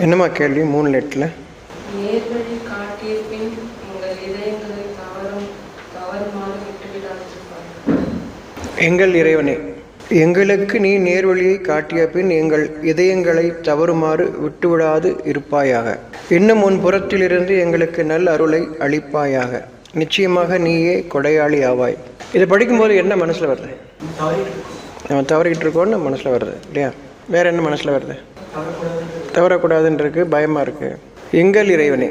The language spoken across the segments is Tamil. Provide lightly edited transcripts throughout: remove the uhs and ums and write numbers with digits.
என்னம்மா கேள்வி? 3 லெட்டில் நேர்வழி காட்டிய பின் உங்கள் இதயங்களை தவறுமாறு விட்டுவிடாதிருப்பாய். எங்கள் இறைவனே, எங்களுக்கு நீ நேர்வழியை காட்டிய பின் எங்கள் இதயங்களை தவறுமாறு விட்டுவிடாது இருப்பாயாக. இன்னும் உன் புறத்திலிருந்து எங்களுக்கு நல் அருளை அளிப்பாயாக. நிச்சயமாக நீயே கொடையாளி ஆவாய். இதை படிக்கும்போது என்ன மனசில் வருது? நம்ம தவறிக்கிட்டு இருக்கோன்னு மனசில் வருது இல்லையா? வேறு என்ன மனசில் வருது? தவறக்கூடாதுன்றிருக்கு, பயமாக இருக்குது. எங்கள் இறைவனே,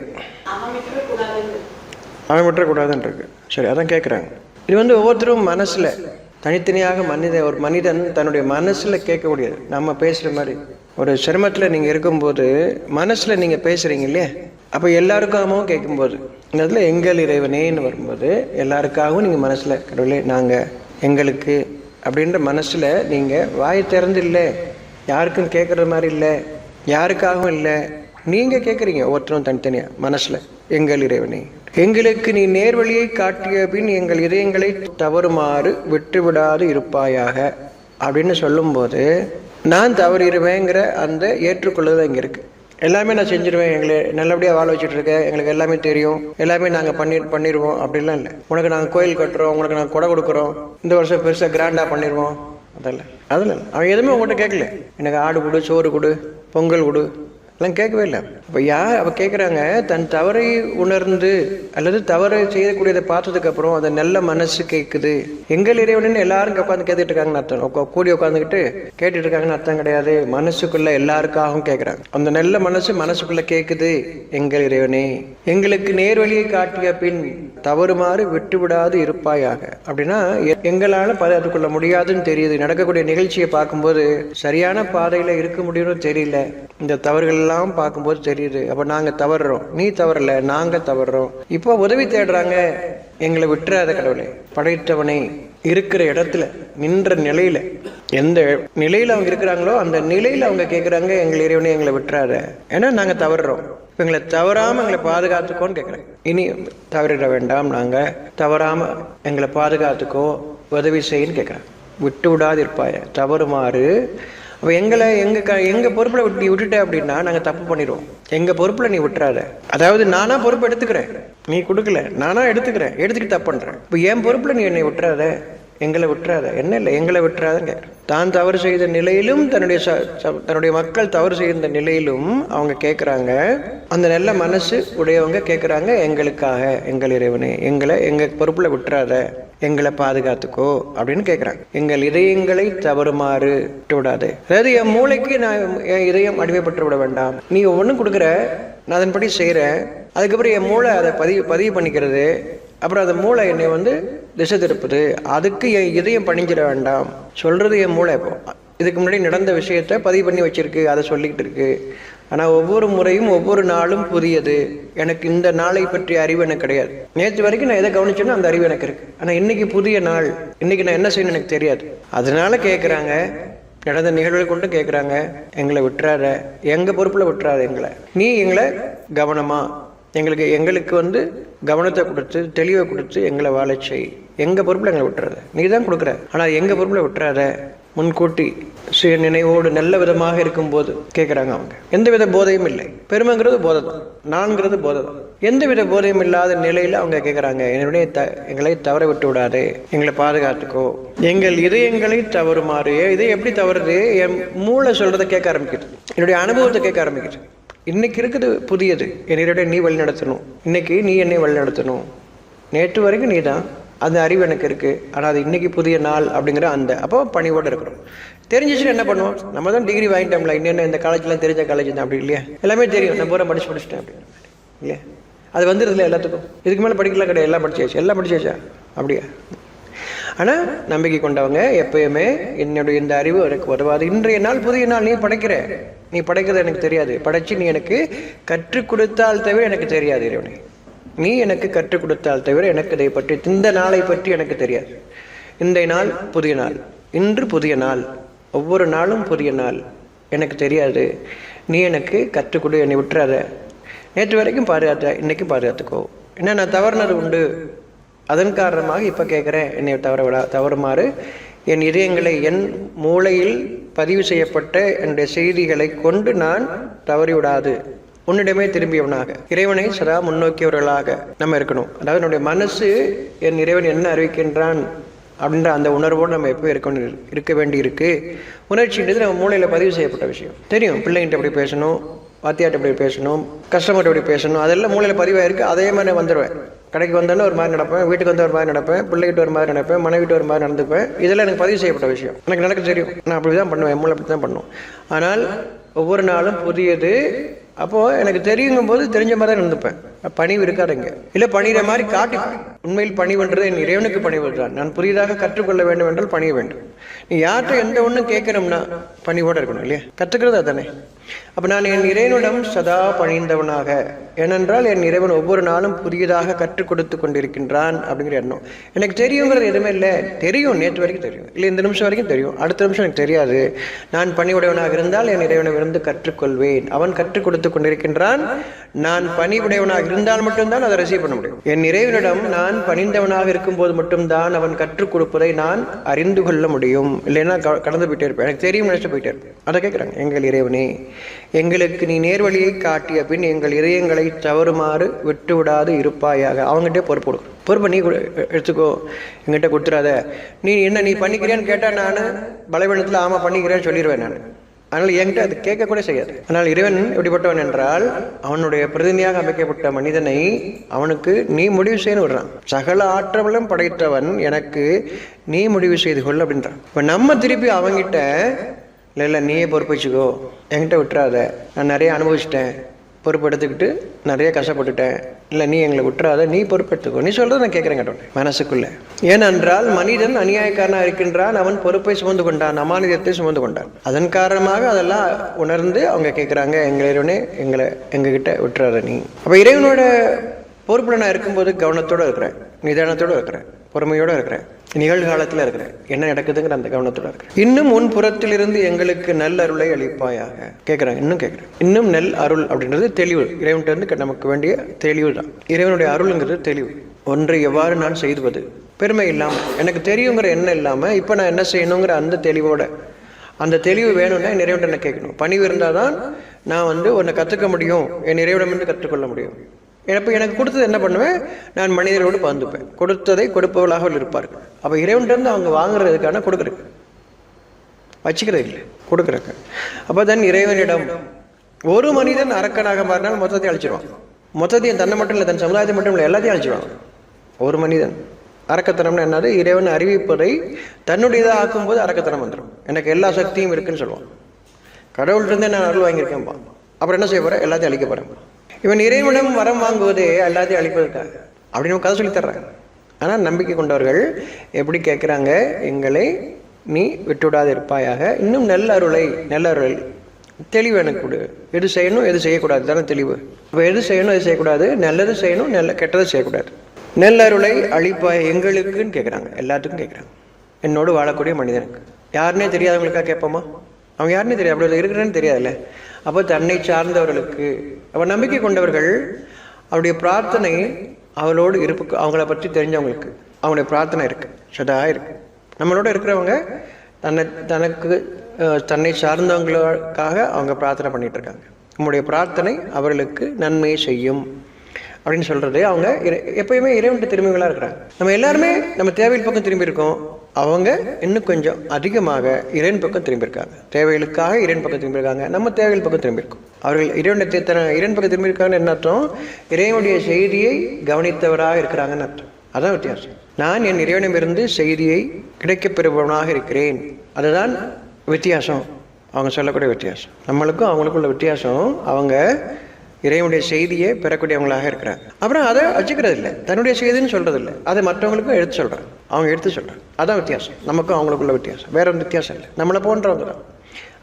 அவன் விட்டுறக்கூடாதுன்றிருக்கு. சரி, அதான் கேட்குறாங்க. இது ஒவ்வொருத்தரும் மனசில் தனித்தனியாக ஒரு மனிதன் தன்னுடைய மனசில் கேட்கக்கூடியது. நம்ம பேசுகிற மாதிரி ஒரு சிரமத்தில் நீங்கள் இருக்கும்போது மனசில் நீங்கள் பேசுகிறீங்க இல்லையா? அப்போ எல்லாருக்காகவும் கேட்கும்போது இந்த இடத்துல எங்கள் இறைவனேன்னு வரும்போது எல்லாருக்காகவும் நீங்கள் மனசில் கடவுளே நாங்கள் எங்களுக்கு அப்படின்ற மனசில் நீங்கள் வாய் திறந்து இல்லை, யாருக்கும் கேட்குற மாதிரி இல்லை, யாருக்காகவும் இல்லை, நீங்கள் கேட்குறீங்க ஒவ்வொருத்தரும் தனித்தனியாக மனசில். எங்கள் இறைவனே, எங்களுக்கு நீ நேர்வழியை காட்டிய பின் எங்கள் இதயங்களை தவறுமாறு விட்டுவிடாது இருப்பாயாக அப்படின்னு சொல்லும்போது நான் தவறிடுவேங்கிற அந்த ஏற்றுக்கொள்ளுதல் இங்கே இருக்குது. எல்லாமே நான் செஞ்சிருவேன், எங்களை நல்லபடியாக வாழ வச்சுட்டு இருக்கேன், எங்களுக்கு எல்லாமே தெரியும், எல்லாமே நாங்கள் பண்ணிடுவோம் அப்படிலாம் இல்லை. உனக்கு நாங்கள் கோயில் கட்டுறோம், உனக்கு நாங்கள் கொடை கொடுக்குறோம், இந்த வருஷம் பெருசாக கிராண்டாக பண்ணிடுவோம், அதெல்லாம் அவன் எதுவுமே உங்கள்கிட்ட கேட்கல. எனக்கு ஆடு கொடு, சோறு கொடு, பொங்கல் கொடு எல்லாம் கேட்கவே இல்லை. அப்போ அவள் கேட்குறாங்க, தன் தவறை உணர்ந்து அல்லது தவறை செய்யக்கூடியதை பார்த்ததுக்கப்புறம் அந்த நல்ல மனசு கேட்குது. எங்கள் இறைவனு எல்லாரும் உட்காந்து கேட்டுட்டு இருக்காங்கன்னு அர்த்தம். கூடி உட்காந்துக்கிட்டு கேட்டுட்டு இருக்காங்கன்னு அர்த்தம் கிடையாது. மனசுக்குள்ள எல்லாருக்காகவும் கேட்குறாங்க. அந்த நல்ல மனசுக்குள்ள கேட்குது. எங்கள் இறைவனே, எங்களுக்கு நேர்வழியை காட்டிய பின் தவறுமாறு விட்டுவிடாது இருப்பாயாக. அப்படின்னா எங்களால் அதுக்குள்ள முடியாதுன்னு தெரியுது. நடக்கக்கூடிய நிகழ்ச்சியை பார்க்கும்போது சரியான பாதையில் இருக்க முடியும்னு தெரியல. இந்த தவறுகள் எல்லாம் பார்க்கும்போது தெரியுது. அப்ப நாங்க தவறுறோம், நீ தவறல, நாங்க தவறுறோம். இப்போ உதவி தேடுறாங்க, எங்களை விட்டுறாத கடவுளே. படைத்தவனை இருக்கிற இடத்துல நின்ற நிலையில எந்த நிலையில அவங்க இருக்கிறாங்களோ அந்த நிலையில அவங்க கேட்குறாங்க, எங்கள் இறைவனே எங்களை விட்டுறாத, ஏன்னா நாங்க தவறுறோம், இப்போ எங்களை தவறாம எங்களை பாதுகாத்துக்கோன்னு கேட்குறேன். இனி தவறிட வேண்டாம், நாங்க தவறாம எங்களை பாதுகாத்துக்கோ, உதவி செய்யன்னு கேட்குறேன். விட்டு விடாது இருப்பாய, தவறுமாறு. அப்போ எங்கள் பொறுப்பில் விட்டுட்ட அப்படின்னா நாங்கள் தப்பு பண்ணிடுவோம். எங்கள் பொறுப்பில் நீ விட்டுறாத. அதாவது நானா பொறுப்பு எடுத்துக்கிறேன், நீ கொடுக்கல, நானா எடுத்துக்கிட்டு தப்பு பண்ணுறேன். இப்போ என் பொறுப்பில் நீ என்னை விட்டுறாத, எங்களை விட்டுறாத. என்ன இல்லை, எங்களை விட்டுறாதன்னு கேட்குறேன். தான் தவறு செய்த நிலையிலும் தன்னுடைய மக்கள் தவறு செய்த நிலையிலும் அவங்க கேட்குறாங்க. அந்த நல்ல மனசு உடையவங்க கேட்குறாங்க, எங்களுக்காக எங்கள் இறைவனே எங்கள் பொறுப்பில் விட்டுறாத, எங்களை பாதுகாத்துக்கோ அப்படின்னு கேட்குறாங்க. எங்கள் இதயங்களை தவறுமாறு விட்டு விடாது. அதாவது என் மூளைக்கு என் இதயம் அடிமைப்பட்டு விட வேண்டாம். நீ ஒவ்வொன்றும் கொடுக்குற, நான் அதன்படி செய்கிறேன், அதுக்கப்புறம் என் மூளை அதை பதிவு பண்ணிக்கிறது, அப்புறம் அந்த மூளை என்னை திசை திருப்புது, அதுக்கு என் இதயம் பணிஞ்சிட வேண்டாம் சொல்றது என் மூளை. இப்போ இதுக்கு முன்னாடி நடந்த விஷயத்த பதிவு பண்ணி வச்சிருக்கு, அதை சொல்லிக்கிட்டு இருக்கு. ஆனால் ஒவ்வொரு முறையும் ஒவ்வொரு நாளும் புதியது. எனக்கு இந்த நாளை பற்றிய அறிவு எனக்கு கிடையாது. நேற்று வரைக்கும் நான் எதை கவனிச்சேன்னா அந்த அறிவு எனக்கு இருக்கு. ஆனால் இன்னைக்கு புதிய நாள், இன்னைக்கு நான் என்ன செய்யணும்னு எனக்கு தெரியாது. அதனால கேட்குறாங்க, நடந்த நிகழ்வுகளை கொண்டு கேட்குறாங்க, எங்களை விட்டுறாத, எங்கள் பொறுப்பில் விட்டுறாத, நீ எங்களை கவனமா எங்களுக்கு கவனத்தை கொடுத்து தெளிவை கொடுத்து எங்களை வாழ செய். எங்கள் பொறுப்பில் எங்களை விட்டுறாத, நீ தான் கொடுக்குற, ஆனால் எங்கள் பொறுப்பில் விட்டுறாத. முன்கூட்டி சுய நினைவோடு நல்ல விதமாக இருக்கும்போது கேட்குறாங்க அவங்க. எந்தவித போதையும் இல்லை. பெருமைங்கிறது போதை தான், நான்கிறது போதை தான். எந்தவித போதையும் இல்லாத நிலையில் அவங்க கேட்குறாங்க, எங்களை தவற விட்டு விடாதே, எங்களை பாதுகாத்துக்கோ, எங்கள் இதயங்களை தவறுமாறு. இதை எப்படி தவறுது? என் மூளை சொல்றதை கேட்க ஆரம்பிக்குது, என்னுடைய அனுபவத்தை கேட்க ஆரம்பிக்குது. இன்னைக்கு இருக்குது புதியது, என்னுடைய நீ வழி நடத்தணும், இன்னைக்கு நீ என்னை வழி நடத்தணும். நேற்று வரைக்கும் நீ தான், அந்த அறிவு எனக்கு இருக்குது, ஆனால் அது இன்னைக்கு புதிய நாள் அப்படிங்கிற அப்போ பணிவோடு இருக்கிறோம். தெரிஞ்சிச்சுன்னு என்ன பண்ணுவோம்? நம்ம தான் டிகிரி வாங்கிட்டோம்ல, இன்னும் இந்த காலேஜ்லாம் தெரிஞ்ச காலேஜ் தான் அப்படி இல்லையா? எல்லாமே தெரியும், நான் பூரா படிச்சுட்டேன் அப்படிங்கிற இல்லையா? அது வந்துடுதுல எல்லாத்துக்கும். இதுக்கு மேலே படிக்கலாம் கிடையாது, எல்லாம் படிச்சாச்சா அப்படியா? ஆனால் நம்பிக்கை கொண்டவங்க எப்பயுமே என்னுடைய இந்த அறிவு எனக்கு உதவாது. இன்றைய நாள் புதிய நாள், நீ படைக்கிறது எனக்கு தெரியாது, படைச்சு நீ எனக்கு கற்றுக் கொடுத்தால் தவிர எனக்கு தெரியாது இறைவனே. நீ எனக்கு கற்றுக் கொடுத்தால் தவிர எனக்கு இதை பற்றி, இந்த நாளை பற்றி எனக்கு தெரியாது. இந்த நாள் புதிய நாள், இன்று புதிய நாள், ஒவ்வொரு நாளும் புதிய நாள், எனக்கு தெரியாது. நீ எனக்கு கற்றுக் கொடு, என்னை விட்டுறாத. நேற்று வரைக்கும் பாதுகாத்த, இன்னைக்கு பாதுகாத்துக்கோ. என்ன நான் தவறுனது உண்டு, அதன் காரணமாக இப்போ கேட்குறேன், என்னை தவறுமாறு என் இதயங்களை, என் மூளையில் பதிவு செய்யப்பட்ட என்னுடைய செய்திகளை கொண்டு நான் தவறிவிடாது உன்னிடமே திரும்பியவனாக இறைவனை சதா முன்னோக்கியவர்களாக நம்ம இருக்கணும். அதாவது என்னுடைய மனசு என் இறைவன் என்ன அறிவிக்கின்றான் அப்படின்ற அந்த உணர்வோடு நம்ம எப்போ இருக்க வேண்டி இருக்கு. உணர்ச்சின்றது நம்ம மூளையில் பதிவு செய்யப்பட்ட விஷயம். தெரியும் பிள்ளைங்கிட்ட எப்படி பேசணும், வாத்தியாட்ட எப்படி பேசணும், கஸ்டமர்கிட்ட எப்படி பேசணும், அதெல்லாம் மூளையில் பதிவாயிருக்கு. அதே மாதிரி நான் வந்துடுவேன். கடைக்கு வந்தோன்னே ஒரு மாதிரி நடப்பேன், வீட்டுக்கு வந்து ஒரு மாதிரி நடப்பேன், பிள்ளைகிட்ட ஒரு மாதிரி நடப்பேன், மனைவிட்டு ஒரு மாதிரி நடந்துப்பேன். இதெல்லாம் எனக்கு பதிவு செய்யப்பட்ட விஷயம். எனக்கு நடக்க தெரியும், நான் அப்படி தான் பண்ணுவேன், மூளை அப்படி தான் பண்ணும். ஆனால் ஒவ்வொரு நாளும் புதியது. அப்போது எனக்கு தெரியுங்கும் போது தெரிஞ்ச மாதிரி தான் நடந்துப்பேன். பணிவு இருக்காதுங்க. இல்லை பணிகிற மாதிரி காட்டி உண்மையில் பணிவுன்றது என் இறைவனுக்கு பணிவு தான். நான் புதிதாக கற்றுக்கொள்ள வேண்டும் என்றால் பணிய வேண்டும். நீ யார்கிட்ட எந்த ஒன்றும் கேட்கணும்னா பணிவோடு இருக்கணும் இல்லையா? கற்றுக்கிறது தானே. அப்போ நான் என் இறைவனிடம் சதா பணிந்தவனாக, ஏனென்றால் என் இறைவன் ஒவ்வொரு நாளும் புதியதாக கற்றுக் கொடுத்து கொண்டிருக்கின்றான் அப்படிங்கிற எண்ணம். எனக்கு தெரியுங்கிறது எதுவுமே இல்லை. தெரியும், நேற்று வரைக்கும் தெரியும், இல்லை இந்த நிமிஷம் வரைக்கும் தெரியும், அடுத்த நிமிஷம் எனக்கு தெரியாது. நான் பணிவுடையவனாக இருந்தால் என் இறைவனிடமிருந்து கற்றுக்கொள்வேன். அவன் கற்றுக் கொடுத்து கொண்டிருக்கின்றான். நான் பணிவுடையவனாக இருந்தால் மட்டும்தான் அதை ரிசீவ் பண்ண முடியும். என் இறைவனிடம் நான் பணிந்தவனாக இருக்கும்போது மட்டும்தான் அவன் கற்றுக் கொடுப்பதை நான் அறிந்து கொள்ள முடியும். இல்லைன்னா கடந்து போயிட்டே இருப்பேன். எனக்கு தெரியும் நினைச்சு போயிட்டே இருப்பேன். அதை கேட்குறாங்க, எங்கள் இறைவனே எங்களுக்கு நீ நேர்வழியை காட்டிய பின் எங்கள் இதயங்களை தவறுமாறு விட்டு விடாது இருப்பாயாக. அவங்ககிட்டே பொறுப்பு கொடுக்கும். பொறுப்பை நீ எடுத்துக்கோ, எங்கிட்ட கொடுத்துடாத. நீ என்ன நீ பண்ணிக்கிறியான்னு கேட்டால் நான் பலவீனத்தில் ஆமாம் பண்ணிக்கிறேன்னு சொல்லிடுவேன் நான். அதனால் என்கிட்ட அது கேட்கக்கூட செய்யாது. ஆனால் இறைவன் எப்படிப்பட்டவன் என்றால் அவனுடைய பிரதிநிதியாக அமைக்கப்பட்ட மனிதனை அவனுக்கு நீ முடிவு செய்யணும் விடுறான். சகல ஆற்றலும் படைத்தவன் எனக்கு நீ முடிவு செய்து கொள் அப்படின்றான். இப்போ நம்ம திருப்பி அவங்கிட்ட இல்லை நீயே பொறுப்பு வச்சுக்கோ, என்கிட்ட விட்டுறாத, நான் நிறைய அனுபவிச்சிட்டேன், பொறுப்பு எடுத்துக்கிட்டு நிறைய கஷ்டப்பட்டுட்டேன், இல்லை நீ எங்களை விட்டுறாத, நீ பொறுப்பு எடுத்துக்கோ, நீ சொல்கிறத நான் கேட்குறேன் கேட்டோம் மனசுக்குள்ளே. ஏனென்றால் மனிதன் அநியாயக்காரனாக இருக்கின்றான். அவன் பொறுப்பை சுமந்து கொண்டான், அமானிதத்தை சுமந்து கொண்டான். அதன் காரணமாக அதெல்லாம் உணர்ந்து அவங்க கேட்குறாங்க, எங்கள் இறைவனே எங்ககிட்ட விட்டுறாத நீ. அப்போ இறைவனோட பொறுப்பில் நான் இருக்கும்போது கவனத்தோடு இருக்கிறேன், நிதானத்தோடு இருக்கிறேன், பொறுமையோடு இருக்கிறேன், நிகழ்காலத்தில் இருக்கிறேன், என்ன நடக்குதுங்கிற அந்த கவனத்தோடு இருக்கிறேன். இன்னும் உன் புறத்திலிருந்து எங்களுக்கு நல் அருளை அளிப்பாயாக கேட்குறாங்க. இன்னும் கேட்குறேன். இன்னும் நல் அருள் அப்படின்றது தெளிவு. இறைவன்கிட்ட இருந்து நமக்கு வேண்டிய தெளிவு தான். இறைவனுடைய அருளுங்கிறது தெளிவு. ஒன்றை எவ்வாறு நான் செய்துவது, பெருமை இல்லாமல், எனக்கு தெரியுங்கிற எண்ணம் இல்லாமல் இப்போ நான் என்ன செய்யணுங்கிற அந்த தெளிவோட, அந்த தெளிவு வேணும்னா என் இறைவன்கிட்ட என்ன கேட்கணும். பணிவு இருந்தால் தான் நான் ஒன்றை கற்றுக்க முடியும், என் இறைவனிடமிருந்து கற்றுக்கொள்ள முடியும். இப்போ எனக்கு கொடுத்தது என்ன பண்ணுவேன், நான் மனிதரோடு பகிர்ந்துப்பேன். கொடுத்ததை கொடுப்பவர்களாக இருப்பார்கள். அப்போ இறைவன்கிட்ட அவங்க வாங்குறதுக்கான கொடுக்குறது, வச்சுக்கிறது இல்லை, கொடுக்குறக்கு. அப்போ தான் இறைவனிடம் ஒரு மனிதன் அரக்கனாக மாறினால் மொத்தத்தையும் அழிச்சிடுவான். மொத்தத்தையும் தன்னை மட்டும் இல்லை, தன் சமுதாயத்தை மட்டும் இல்லை, எல்லாத்தையும் அழிச்சிடுவாங்க. ஒரு மனிதன் அரக்கத்தனம்னு என்னது, இறைவன் அறிவிப்பதை தன்னுடையதாக ஆக்கும்போது அரக்கத்தனம் வந்துடும். எனக்கு எல்லா சக்தியும் இருக்குன்னு சொல்லுவான். கடவுள்கிட்டருந்தே நான் அருள் வாங்கியிருக்கேன்ப்பா, அப்புறம் என்ன செய்ய போகிறேன், எல்லாத்தையும் அழிக்க போகிறேன். இவன் இறைவனிடம் வரம் வாங்குவதே எல்லாத்தையும் அழிப்பதற்காக அப்படின்னு கதை சொல்லி தர்றாங்க. ஆனால் நம்பிக்கை கொண்டவர்கள் எப்படி கேட்குறாங்க, எங்களை நீ விட்டுவிடாது இருப்பாயாக, இன்னும் நல்ல அருள் தெளிவு எனக்கு கொடு. எது செய்யணும் எது செய்யக்கூடாது தானே தெளிவு. இப்போ எது செய்யணும் எது செய்யக்கூடாது, நல்லது செய்யணும், கெட்டது செய்யக்கூடாது. நல்ல அருளை அழிப்பாய் எங்களுக்குன்னு கேட்குறாங்க. எல்லாத்துக்கும் கேட்குறாங்க. என்னோடு வாழக்கூடிய மனிதனுக்கு. யாருன்னே தெரியாதவங்களுக்காக கேட்போமா? அவங்க யாருன்னே தெரியாது, அப்படி இருக்கிறேன்னு தெரியாதுல்ல. அப்போ தன்னை சார்ந்தவர்களுக்கு, அப்போ நம்பிக்கை கொண்டவர்கள் அவருடைய பிரார்த்தனை அவளோடு இருப்புக்கு, அவங்கள பற்றி தெரிஞ்சவங்களுக்கு அவங்களுடைய பிரார்த்தனை இருக்குது, சதா இருக்குது. நம்மளோட இருக்கிறவங்க தன்னை சார்ந்தவங்களுக்காக அவங்க பிரார்த்தனை பண்ணிகிட்டு இருக்காங்க. நம்முடைய பிரார்த்தனை அவர்களுக்கு நன்மையை செய்யும் அப்படின்னு சொல்கிறது. அவங்க எப்பயுமே இறைவன்கிட்ட திரும்பிகளாக இருக்கிறாங்க. நம்ம எல்லாருமே நம்ம தேவையின் பக்கம் திரும்பி இருக்கோம். அவங்க இன்னும் கொஞ்சம் அதிகமாக இறைவன் பக்கம் திரும்பியிருக்காங்க. தேவைகளுக்காக இறைவன் பக்கம் திரும்பியிருக்காங்க. நம்ம தேவைகள் பக்கம் திரும்பியிருக்கோம். அவர்கள் இறைவன் பக்கம் திரும்பியிருக்காங்கன்னு என்ன அர்த்தம், இறைவனுடைய செய்தியை கவனித்தவராக இருக்கிறாங்கன்னு அர்த்தம். அதான் வித்தியாசம். நான் என் இறைவனிடமிருந்து செய்தியை கிடைக்கப் பெறுபவனாக இருக்கிறேன். அதுதான் வித்தியாசம். அவங்க சொல்லக்கூடிய வித்தியாசம். நம்மளுக்கும் அவங்களுக்குள்ள வித்தியாசம். அவங்க இறைவனுடைய செய்தியை பெறக்கூடியவங்களாக இருக்கிறாங்க. அப்புறம் அதை வச்சுக்கிறது இல்லை, தன்னுடைய செய்தின்னு சொல்கிறது இல்லை, அதை மற்றவங்களுக்கும் எடுத்து சொல்கிறாங்க. அவங்க எடுத்து சொல்கிறாங்க. அதான் வித்தியாசம். நமக்கும் அவங்களுக்குள்ள வித்தியாசம். வேற ஒன்றும் வித்தியாசம் இல்லை. நம்மளை போன்றவங்க தான்.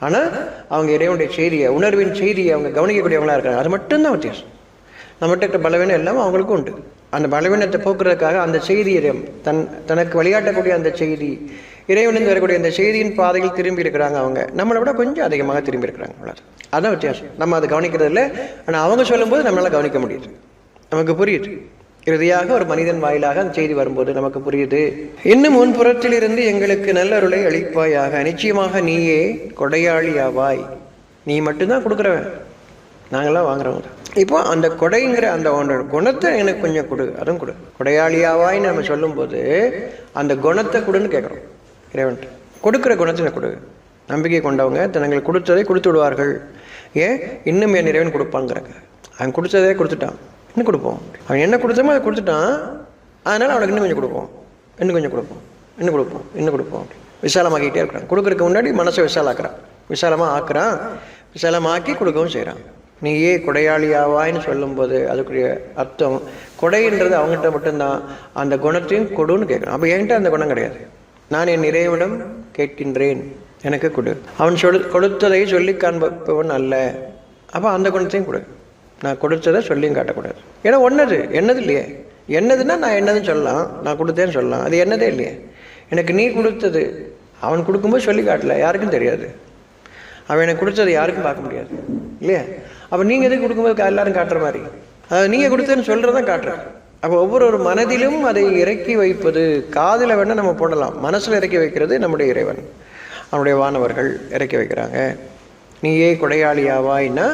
ஆனால் அவங்க இறைவனுடைய செய்தியை, உணர்வின் செய்தியை அவங்க கவனிக்கக்கூடியவங்களாக இருக்காங்க. அது மட்டும்தான் வித்தியாசம். நம்மகிட்ட பலவீனம் எல்லாம் அவங்களுக்கும் உண்டு. அந்த பலவீனத்தை போக்குறதுக்காக அந்த செய்தியை தனக்கு வழிகாட்டக்கூடிய அந்த செய்தி, இறைவனிருந்து வரக்கூடிய அந்த செய்தியின் பாதையில் திரும்பி இருக்கிறாங்க. அவங்க நம்மளை விட கொஞ்சம் அதிகமாக திரும்பி இருக்கிறாங்க. அவ்வளோ அதான் வித்தியாசம். நம்ம அதை கவனிக்கிறது இல்லை. ஆனால் அவங்க சொல்லும்போது நம்மளால் கவனிக்க முடியுது, நமக்கு புரியுது. இறுதியாக ஒரு மனிதன் வாயிலாக அந்த செய்தி வரும்போது நமக்கு புரியுது. இன்னும் முன் புறத்திலிருந்து எங்களுக்கு நல்லருளை அளிப்பாயாக, நிச்சயமாக நீயே கொடையாளியாவாய். நீ மட்டும்தான் கொடுக்குறவன், நாங்களாம் வாங்குறவங்க தான். இப்போ அந்த கொடைங்கிற அந்த குணத்தை எனக்கு கொஞ்சம் கொடு, அதுவும் கொடு. கொடையாளியாவாய்ன்னு நம்ம சொல்லும்போது அந்த குணத்தை கொடுன்னு கேட்குறோம் இறைவன்ட்டு. கொடுக்குற குணத்தை எனக்கு கொடு. நம்பிக்கை கொண்டவங்க தனங்கள் கொடுத்ததை கொடுத்து விடுவார்கள். ஏன் இன்னும் என் இறைவன் கொடுப்பாங்கிறாங்க. அவன் கொடுத்ததே கொடுத்துட்டான், இன்னும் கொடுப்போம். அவன் என்ன கொடுத்தமோ அதை கொடுத்துட்டான், அதனால் அவனுக்கு இன்னும் கொஞ்சம் கொடுப்போம், இன்னும் கொஞ்சம் கொடுப்போம், இன்னும் கொடுப்போம், இன்னும் கொடுப்போம். விசாலமாக்கிட்டே இருக்கிறான். கொடுக்குறதுக்கு முன்னாடி மனசை விசாலாக்குறான், விசாலமாக ஆக்குறான், விசாலமாக்கி கொடுக்கவும் செய்கிறான். நீயே கொடையாளியாவாய்ன்னு சொல்லும்போது அதுக்குரிய அர்த்தம் கொடைன்றது அவங்ககிட்ட மட்டும்தான். அந்த குணத்தையும் கொடுன்னு கேட்குறான். அப்போ என்கிட்ட அந்த குணம் கிடையாது. நான் என் இறைவனிடம் கேட்கின்றேன், எனக்கு கொடு. அவன் கொடுத்ததை சொல்லி காண்பவன் அல்ல. அப்போ அந்த குணத்தையும் கொடு. நான் கொடுத்ததை சொல்லியும் காட்டக்கூடாது. ஏன்னா என்னது இல்லையே. என்னதுன்னா நான் என்னதுன்னு சொல்லலாம், நான் கொடுத்தேன்னு சொல்லலாம். அது என்னதே இல்லையே. எனக்கு நீ கொடுத்தது அவன் கொடுக்கும்போது சொல்லி காட்டல, யாருக்கும் தெரியாது. அவன் எனக்கு கொடுத்தது யாருக்கும் பார்க்க முடியாது இல்லையா. அப்போ நீங்கள் எதுக்கு கொடுக்கும்போது எல்லாரும் காட்டுற மாதிரி, அதாவது நீங்கள் கொடுத்தேன்னு சொல்கிறதான் காட்டுறேன். அப்போ ஒவ்வொரு மனதிலும் அதை இறக்கி வைப்பது. காதில் வேணால் நம்ம போடலாம், மனசில் இறக்கி வைக்கிறது நம்முடைய இறைவன், அவனுடைய வானவர்கள் இறக்கி வைக்கிறாங்க. நீயே கொடையாளியாவாய்னா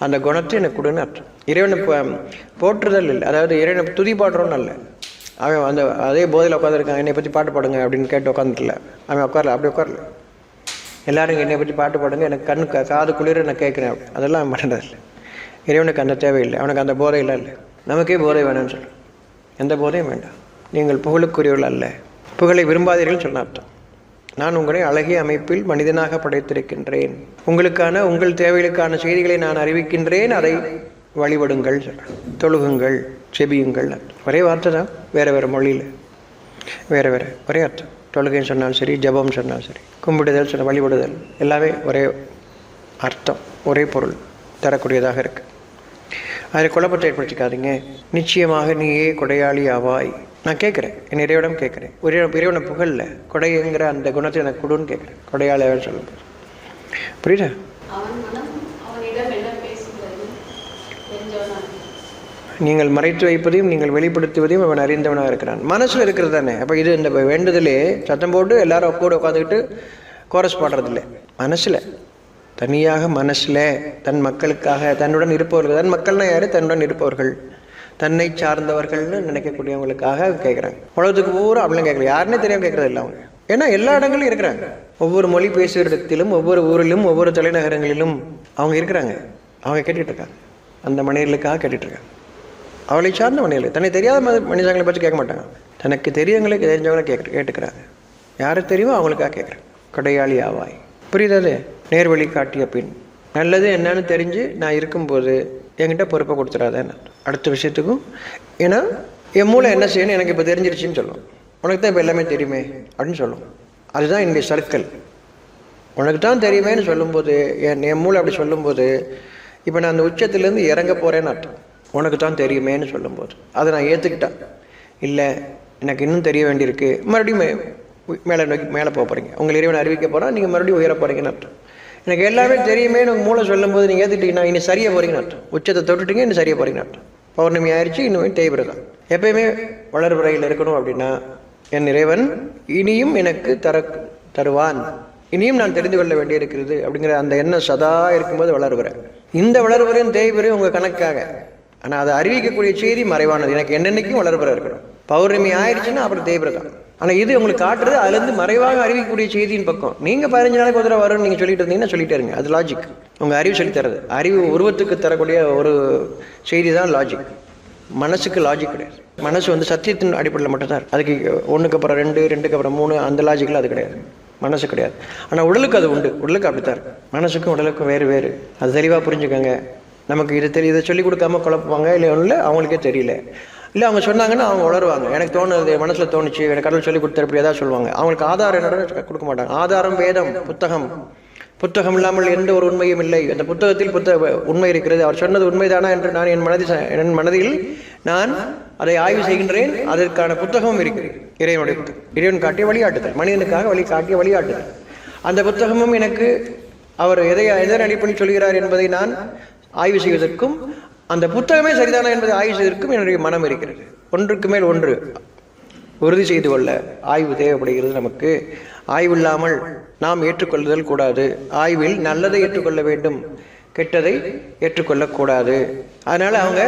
அந்த குணத்தை எனக்கு கொடுன்னு அர்த்தம். இறைவனை போற்றுதல் இல்லை, அதாவது இறைவனை துதி பாடுறோன்னு அல்ல. அவன் அந்த அதே போதையில் உட்காந்துருக்கான், என்னை பற்றி பாட்டு பாடுங்க அப்படின்னு கேட்டு உட்காந்துக்கல. அவன் உட்காரல, அப்படி உட்காரல. எல்லாரும் என்னை பற்றி பாட்டு பாடுங்க, எனக்கு கண்ணு காது குளிர நான் கேட்குறேன், அதெல்லாம் அவன் பண்ணுறதில்லை. இறைவனுக்கு அந்த தேவையில்லை, அவனுக்கு அந்த போதையெல்லாம் இல்லை. நமக்கே போதை வேணும்னு சொல்கிறேன். எந்த போதையும் வேண்டாம். நீங்கள் புகழுக்குரியவர்கள் அல்ல, புகழை விரும்பாதீர்கள் சொன்ன அர்த்தம். நான் உங்களை அழகிய அமைப்பில் மனிதனாக படைத்திருக்கின்றேன், உங்களுக்கான உங்கள் தேவைகளுக்கான செய்திகளை நான் அறிவிக்கின்றேன், அதை வழிபடுங்கள், தொழுகுங்கள், செபியுங்கள். ஒரே வார்த்தை தான், வேறு வேறு மொழியில் வேறு வேறு ஒரே அர்த்தம். தொழுகைன்னு சொன்னாலும் சரி, ஜபம் சொன்னாலும் சரி, கும்பிடுதல் சொன்ன வழிபடுதல், எல்லாமே ஒரே அர்த்தம், ஒரே பொருள் தரக்கூடியதாக இருக்குது. அதில் குழப்பத்தை ஏற்படுத்திக்காதீங்க. நிச்சயமாக நீயே கொடையாளி ஆவாய். நான் கேட்குறேன், என் இறைவனம் கேட்குறேன். இறைவனை புகழில் கொடைங்கிற அந்த குணத்தை எனக்கு கொடுன்னு கேட்குறேன். கொடையாளியான்னு சொல்லும்போது புரியுதா? நீங்கள் மறைத்து வைப்பதையும் நீங்கள் வெளிப்படுத்துவதையும் அவன் அறிந்தவனாக இருக்கிறான். மனசில் இருக்கிறது தானே. அப்போ இது இந்த வேண்டுதலே சத்தம் போட்டு எல்லாரும் கூட உட்காந்துக்கிட்டு கோரஸ் பாடுறதில்லை. மனசில் தனியாக மனசில் தன் மக்களுக்காக, தன்னுடன் இருப்பவர்கள், தன் மக்கள்னா யார்? தன்னுடன் இருப்பவர்கள், தன்னை சார்ந்தவர்கள்னு நினைக்கக்கூடியவங்களுக்காக கேட்குறாங்க. உலகத்துக்கு பூரா அப்படிலாம் கேட்கல, யாருன்னே தெரியாமல் கேட்குறது இல்லை அவங்க. ஏன்னா எல்லா இடங்களும் இருக்கிறாங்க. ஒவ்வொரு மொழி பேசுகிற இடத்திலும், ஒவ்வொரு ஊரிலும், ஒவ்வொரு தலைநகரங்களிலும் அவங்க இருக்கிறாங்க. அவங்க கேட்டுக்கிட்டு இருக்காங்க, அந்த மனிதர்களுக்காக கேட்டுட்ருக்காங்க. அவளை சார்ந்த மனிதர்கள், தன்னை தெரியாத மனிதர்களை பற்றி கேட்க மாட்டாங்க. தனக்கு தெரியவங்களுக்கு தெரிஞ்சவங்களை கேட்டுக்கிறாங்க. யாருக்கு தெரியுமோ அவங்களுக்காக கேட்குறேன். கொடையாளி ஆவாய். புரியுது? நேர்வழி காட்டிய பின் நல்லது என்னன்னு தெரிஞ்சு நான் இருக்கும்போது என்கிட்ட பொறுப்பை கொடுத்துடாதேன்னு அடுத்த விஷயத்துக்கும். ஏன்னா என் மூளை என்ன செய்யணும் எனக்கு இப்போ தெரிஞ்சிருச்சுன்னு சொல்லும். உனக்கு தான் இப்போ எல்லாமே தெரியுமே அப்படின்னு சொல்லும். அதுதான் என்னுடைய சர்க்கிள். உனக்கு தான் தெரியுமேன்னு சொல்லும்போது, என் மூளை அப்படி சொல்லும்போது, இப்போ நான் அந்த உச்சத்துலேருந்து இறங்க போகிறேன்னு அர்த்தம். உனக்கு தான் தெரியுமேன்னு சொல்லும்போது அதை நான் ஏற்றுக்கிட்டேன். இல்லை எனக்கு இன்னும் தெரிய வேண்டியிருக்கு, மறுபடியும் மேலே போக போகிறீங்க. உங்கள் இறைவனை அறிவிக்க போகிறோம், நீங்கள் மறுபடியும் உயர போகிறீங்கன்னு அர்த்தம். எனக்கு எல்லாமே தெரியுமேன்னு உங்கள் மூளை சொல்லும்போது நீங்கள் ஏற்றுக்கிட்டீங்கன்னா இன்னும் சரியாக போகிறீங்கன்னு அர்த்தம். உச்சத்தை தொட்டுட்டீங்க, இன்னும் சரியாக போகிறீங்கன்னு அர்த்தம். பௌர்ணமி ஆயிடுச்சு, இன்னும் தேய்பிரை தான். எப்பயுமே வளர்புறையில் இருக்கணும் அப்படின்னா என் இறைவன் இனியும் எனக்கு தருவான், இனியும் நான் தெரிந்து கொள்ள வேண்டியிருக்கிறது அப்படிங்கிற அந்த எண்ணம் சதா இருக்கும்போது வளர்புறை. இந்த வளர்புறையும் தேய்பிரையும் உங்கள் கணக்காக, ஆனால் அதை அறிவிக்கக்கூடிய செய்தி மறைவானது. எனக்கு என்னென்னைக்கும் வளர்புறை இருக்கணும். பௌர்ணமி ஆயிடுச்சுன்னா அப்புறம் தேய்பிரை தான். ஆனால் இது உங்களுக்கு காட்டுறது அதுலேருந்து மறைவாக அறிவிக்கக்கூடிய செய்தியின் பக்கம். நீங்கள் 15 நாளைக்கு ஒரு தடவை வரும்னு நீங்கள் சொல்லிட்டு இருந்தீங்கன்னா சொல்லிட்டே இருங்க. அது லாஜிக். உங்கள் அறிவு சொல்லி தரது, அறிவு உருவத்துக்கு தரக்கூடிய ஒரு செய்தி தான் லாஜிக். மனசுக்கு லாஜிக் கிடையாது. மனசு வந்து சத்தியத்தின் அடிப்படையில் மட்டும்தான் இருக்குது. அதுக்கு 1க்கு அப்புறம் 2, 2க்கு அப்புறம் 3 அந்த லாஜிக்கில் அது கிடையாது. மனசு கிடையாது. ஆனால் உடலுக்கு அது உண்டு. உடலுக்கு அப்படி தான் இருக்குது. மனசுக்கும் உடலுக்கும் வேறு வேறு. அது தெளிவாக புரிஞ்சுக்கோங்க. நமக்கு இதை சொல்லிக் கொடுக்காம குழப்புவாங்க. இல்லை ஒன்றும் இல்லை, அவங்களுக்கே தெரியல. இல்லை அவங்க சொன்னாங்கன்னா அவங்க உளருவாங்க. எனக்கு தோணுது, மனசில் தோணுச்சு, எனக்கு கடவுள் சொல்லிக் கொடுத்தாரு, இப்படி ஏதாவது சொல்லுவாங்க. அவங்களுக்கு ஆதாரம் என்னோட கொடுக்க மாட்டாங்க. ஆதாரம் வேதம், புத்தகம் இல்லாமல் எந்த ஒரு உண்மையும் இல்லை. அந்த புத்தகத்தில் உண்மை இருக்கிறது. அவர் சொன்னது உண்மைதானா என்று நான் என் மனதில் நான் அதை ஆய்வு செய்கின்றேன். அதற்கான புத்தகமும் இருக்கிறது. இறைவனுடைய புத்தகம், இறைவன் காட்டிய வழிகாட்டுதல், மனிதனுக்காக காட்டிய வழிகாட்டுதல். அந்த புத்தகமும் எனக்கு அவர் எதன் அடிப்படையில் சொல்கிறார் என்பதை நான் ஆய்வு செய்வதற்கும், அந்த புத்தகமே சரிதானா என்பதை ஆய்வு செய்வதற்கும் என்னுடைய மனம் இருக்கிறது. ஒன்றுக்கு மேல் ஒன்று உறுதி செய்து கொள்ள ஆய்வு தேவைப்படுகிறது நமக்கு. ஆய்வு இல்லாமல் நாம் ஏற்றுக்கொள்ளுதல் கூடாது. ஆய்வில் நல்லதை ஏற்றுக்கொள்ள வேண்டும், கெட்டதை ஏற்றுக்கொள்ளக்கூடாது. அதனால்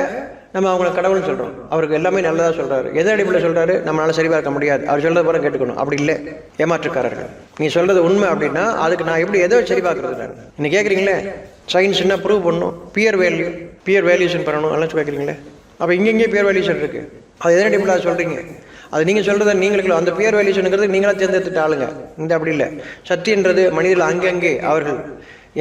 நம்ம அவங்கள கடவுள்னு சொல்கிறோம். அவருக்கு எல்லாமே நல்லதாக சொல்கிறாரு. எதை அடிப்படையில் சொல்கிறாரு? நம்மளால் சரி பார்க்க முடியாது, அவர் சொல்கிறத போல கேட்டுக்கணும். அப்படி இல்லை, ஏமாற்றுக்காரர்கள். நீ சொல்கிறது உண்மை அப்படின்னா அதுக்கு நான் எப்படி எதை சரி பார்க்குறது? நான் இன்னைக்கு கேட்குறீங்களே, சயின்ஸ்னா ப்ரூவ் பண்ணணும், பியர் வேல்யூஷன் பண்ணணும் எல்லாம் கேட்குறீங்களே. அப்போ இங்கே பியர் வேல்யூஷன் இருக்குது. அது எதனை அடிப்படையில் சொல்கிறீங்க? அது நீங்கள் சொல்கிறத நீங்களுக்கு அந்த பியர் வேல்யூஷனுங்கிறது நீங்களாக தேர்ந்தெடுத்துட்டு ஆளுங்க. இந்த அப்படி இல்லை. சக்தின்றது மனிதர்கள் அங்கங்கே அவர்கள்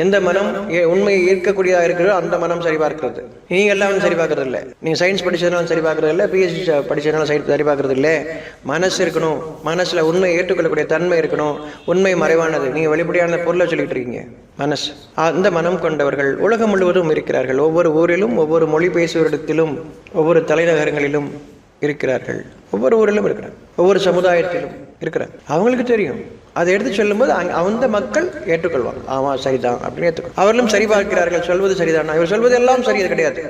எந்த மனம் உண்மையை ஈர்க்கக்கூடியதாக இருக்கிறதோ அந்த மனம் சரி பார்க்கிறது. நீங்கள் எல்லாம் சரி பார்க்கறது இல்லை. நீங்கள் சயின்ஸ் படித்ததுனாலும் சரி பார்க்கறது இல்லை, பிஹெச்டி படித்ததுனாலும் சரி பார்க்கறது இல்லை. மனசு இருக்கணும், மனசில் உண்மையை ஏற்றுக்கொள்ளக்கூடிய தன்மை இருக்கணும். உண்மை மறைவானது, நீங்கள் வெளிப்படையான பொருளை சொல்லிட்டு இருக்கீங்க. மனசு, அந்த மனம் கொண்டவர்கள் உலகம் முழுவதும் இருக்கிறார்கள். ஒவ்வொரு ஊரிலும், ஒவ்வொரு மொழி பேசுவரிடத்திலும், ஒவ்வொரு தலைநகரங்களிலும் இருக்கிறார்கள். ஒவ்வொரு ஊரிலும் இருக்கிறார், ஒவ்வொரு சமுதாயத்திலும் இருக்கிறார். அவங்களுக்கு தெரியும். அதை எடுத்து சொல்லும்போது அந்த மக்கள் ஏற்றுக்கொள்வாங்க. ஆமாம் சரிதான் அப்படின்னு ஏற்றுக்கொள்வாங்க. அவர்களும் சரி பார்க்கிறார்கள். சொல்வது சரிதானா? இவர் சொல்வது எல்லாம் சரி கிடையாது,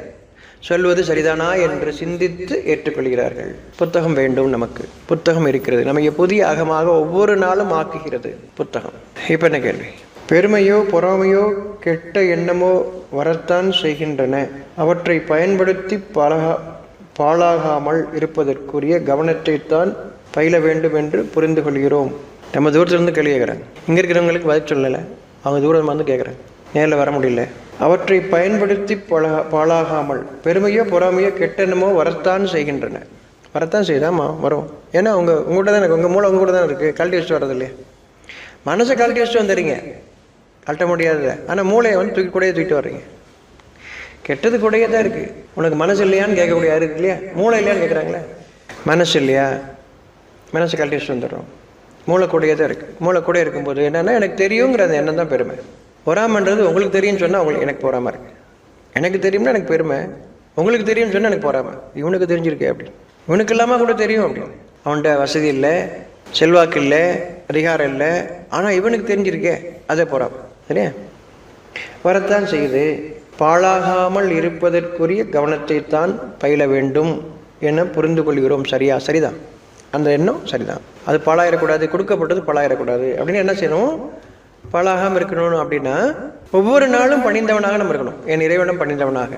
சொல்வது சரிதானா என்று சிந்தித்து ஏற்றுக்கொள்கிறார்கள். புத்தகம் வேண்டும் நமக்கு. புத்தகம் இருக்கிறது, நமக்கு புதிய அகமாக ஒவ்வொரு நாளும் ஆக்குகிறது புத்தகம். இப்போ என்ன கேள்வி? பெருமையோ பொறாமையோ கெட்ட எண்ணமோ வரத்தான் செய்கின்றன. அவற்றை பயன்படுத்தி பாழாகாமல் இருப்பதற்குரிய கவனத்தைத்தான் பயில வேண்டும் என்று புரிந்து கொள்கிறோம். நம்ம தூரத்திலிருந்து கேள்வி கேட்குறாங்க. இங்கே இருக்கிறவங்களுக்கு பதில் சொல்லலை, அவங்க தூரம் வந்து கேட்குறாங்க, நேரில் வர முடியல. அவற்றை பயன்படுத்தி பாழாகாமல், பெருமையோ பொறாமையோ கெட்டெண்ணமோ வரத்தான் செய்கின்றன. வரத்தான் செய்தாமா வரும். ஏன்னா உங்கள்கிட்ட தான் உங்கள் மூளை உங்க கூட தான் இருக்குது. கழட்டி வச்சுட்டு வர்றது இல்லையா? மனசை கழட்டி வச்சுட்டு வந்துடுறீங்க, கழட்ட முடியாது. ஆனால் மூளையை வந்து தூக்கிட்டு வர்றீங்க. கெட்டது கூடயே தான் இருக்குது. உனக்கு மனசு இல்லையான்னு கேட்கக்கூடிய இருக்கு இல்லையா? மூளை இல்லையான்னு கேட்குறாங்களே. மனசு இல்லையா? மனசு கழட்டி வச்சுட்டு வந்துடுறோம். மூளை கூடயே தான் இருக்குது. மூளை கூட இருக்கும்போது என்னென்னா எனக்கு தெரியுங்கிறது எண்ணம் தான் பெருமை. பொறாமன்றது உங்களுக்கு தெரியும்னு சொன்னால் உங்களுக்கு எனக்கு பொறாமல் இருக்குது. எனக்கு தெரியும்னா எனக்கு பெருமை, உங்களுக்கு தெரியும்னு சொன்னால் எனக்கு பொறாமை. இவனுக்கு தெரிஞ்சிருக்கே அப்படின்னு, இவனுக்கு இல்லாமல் கூட தெரியும் அப்படின்னு. அவன்கிட்ட வசதி இல்லை, செல்வாக்கு இல்லை, அதிகாரம் இல்லை, ஆனால் இவனுக்கு தெரிஞ்சிருக்கே, அதே பொறாமை. சரியா? வரத்தான் செய்யுது. பாழாகாமல் இருப்பதற்குரிய கவனத்தை தான் பயில வேண்டும் என புரிந்து கொள்கிறோம். சரிதான், அந்த எண்ணம் சரிதான். அது பாழாயிடக்கூடாது, கொடுக்கப்பட்டது பாழாயிடக்கூடாது அப்படின்னு என்ன செய்யணும்? பாழாகாமல் இருக்கணும். அப்படின்னா ஒவ்வொரு நாளும் பணிந்தவனாக நம்ம இருக்கணும். என் இறைவனும் பணிந்தவனாக.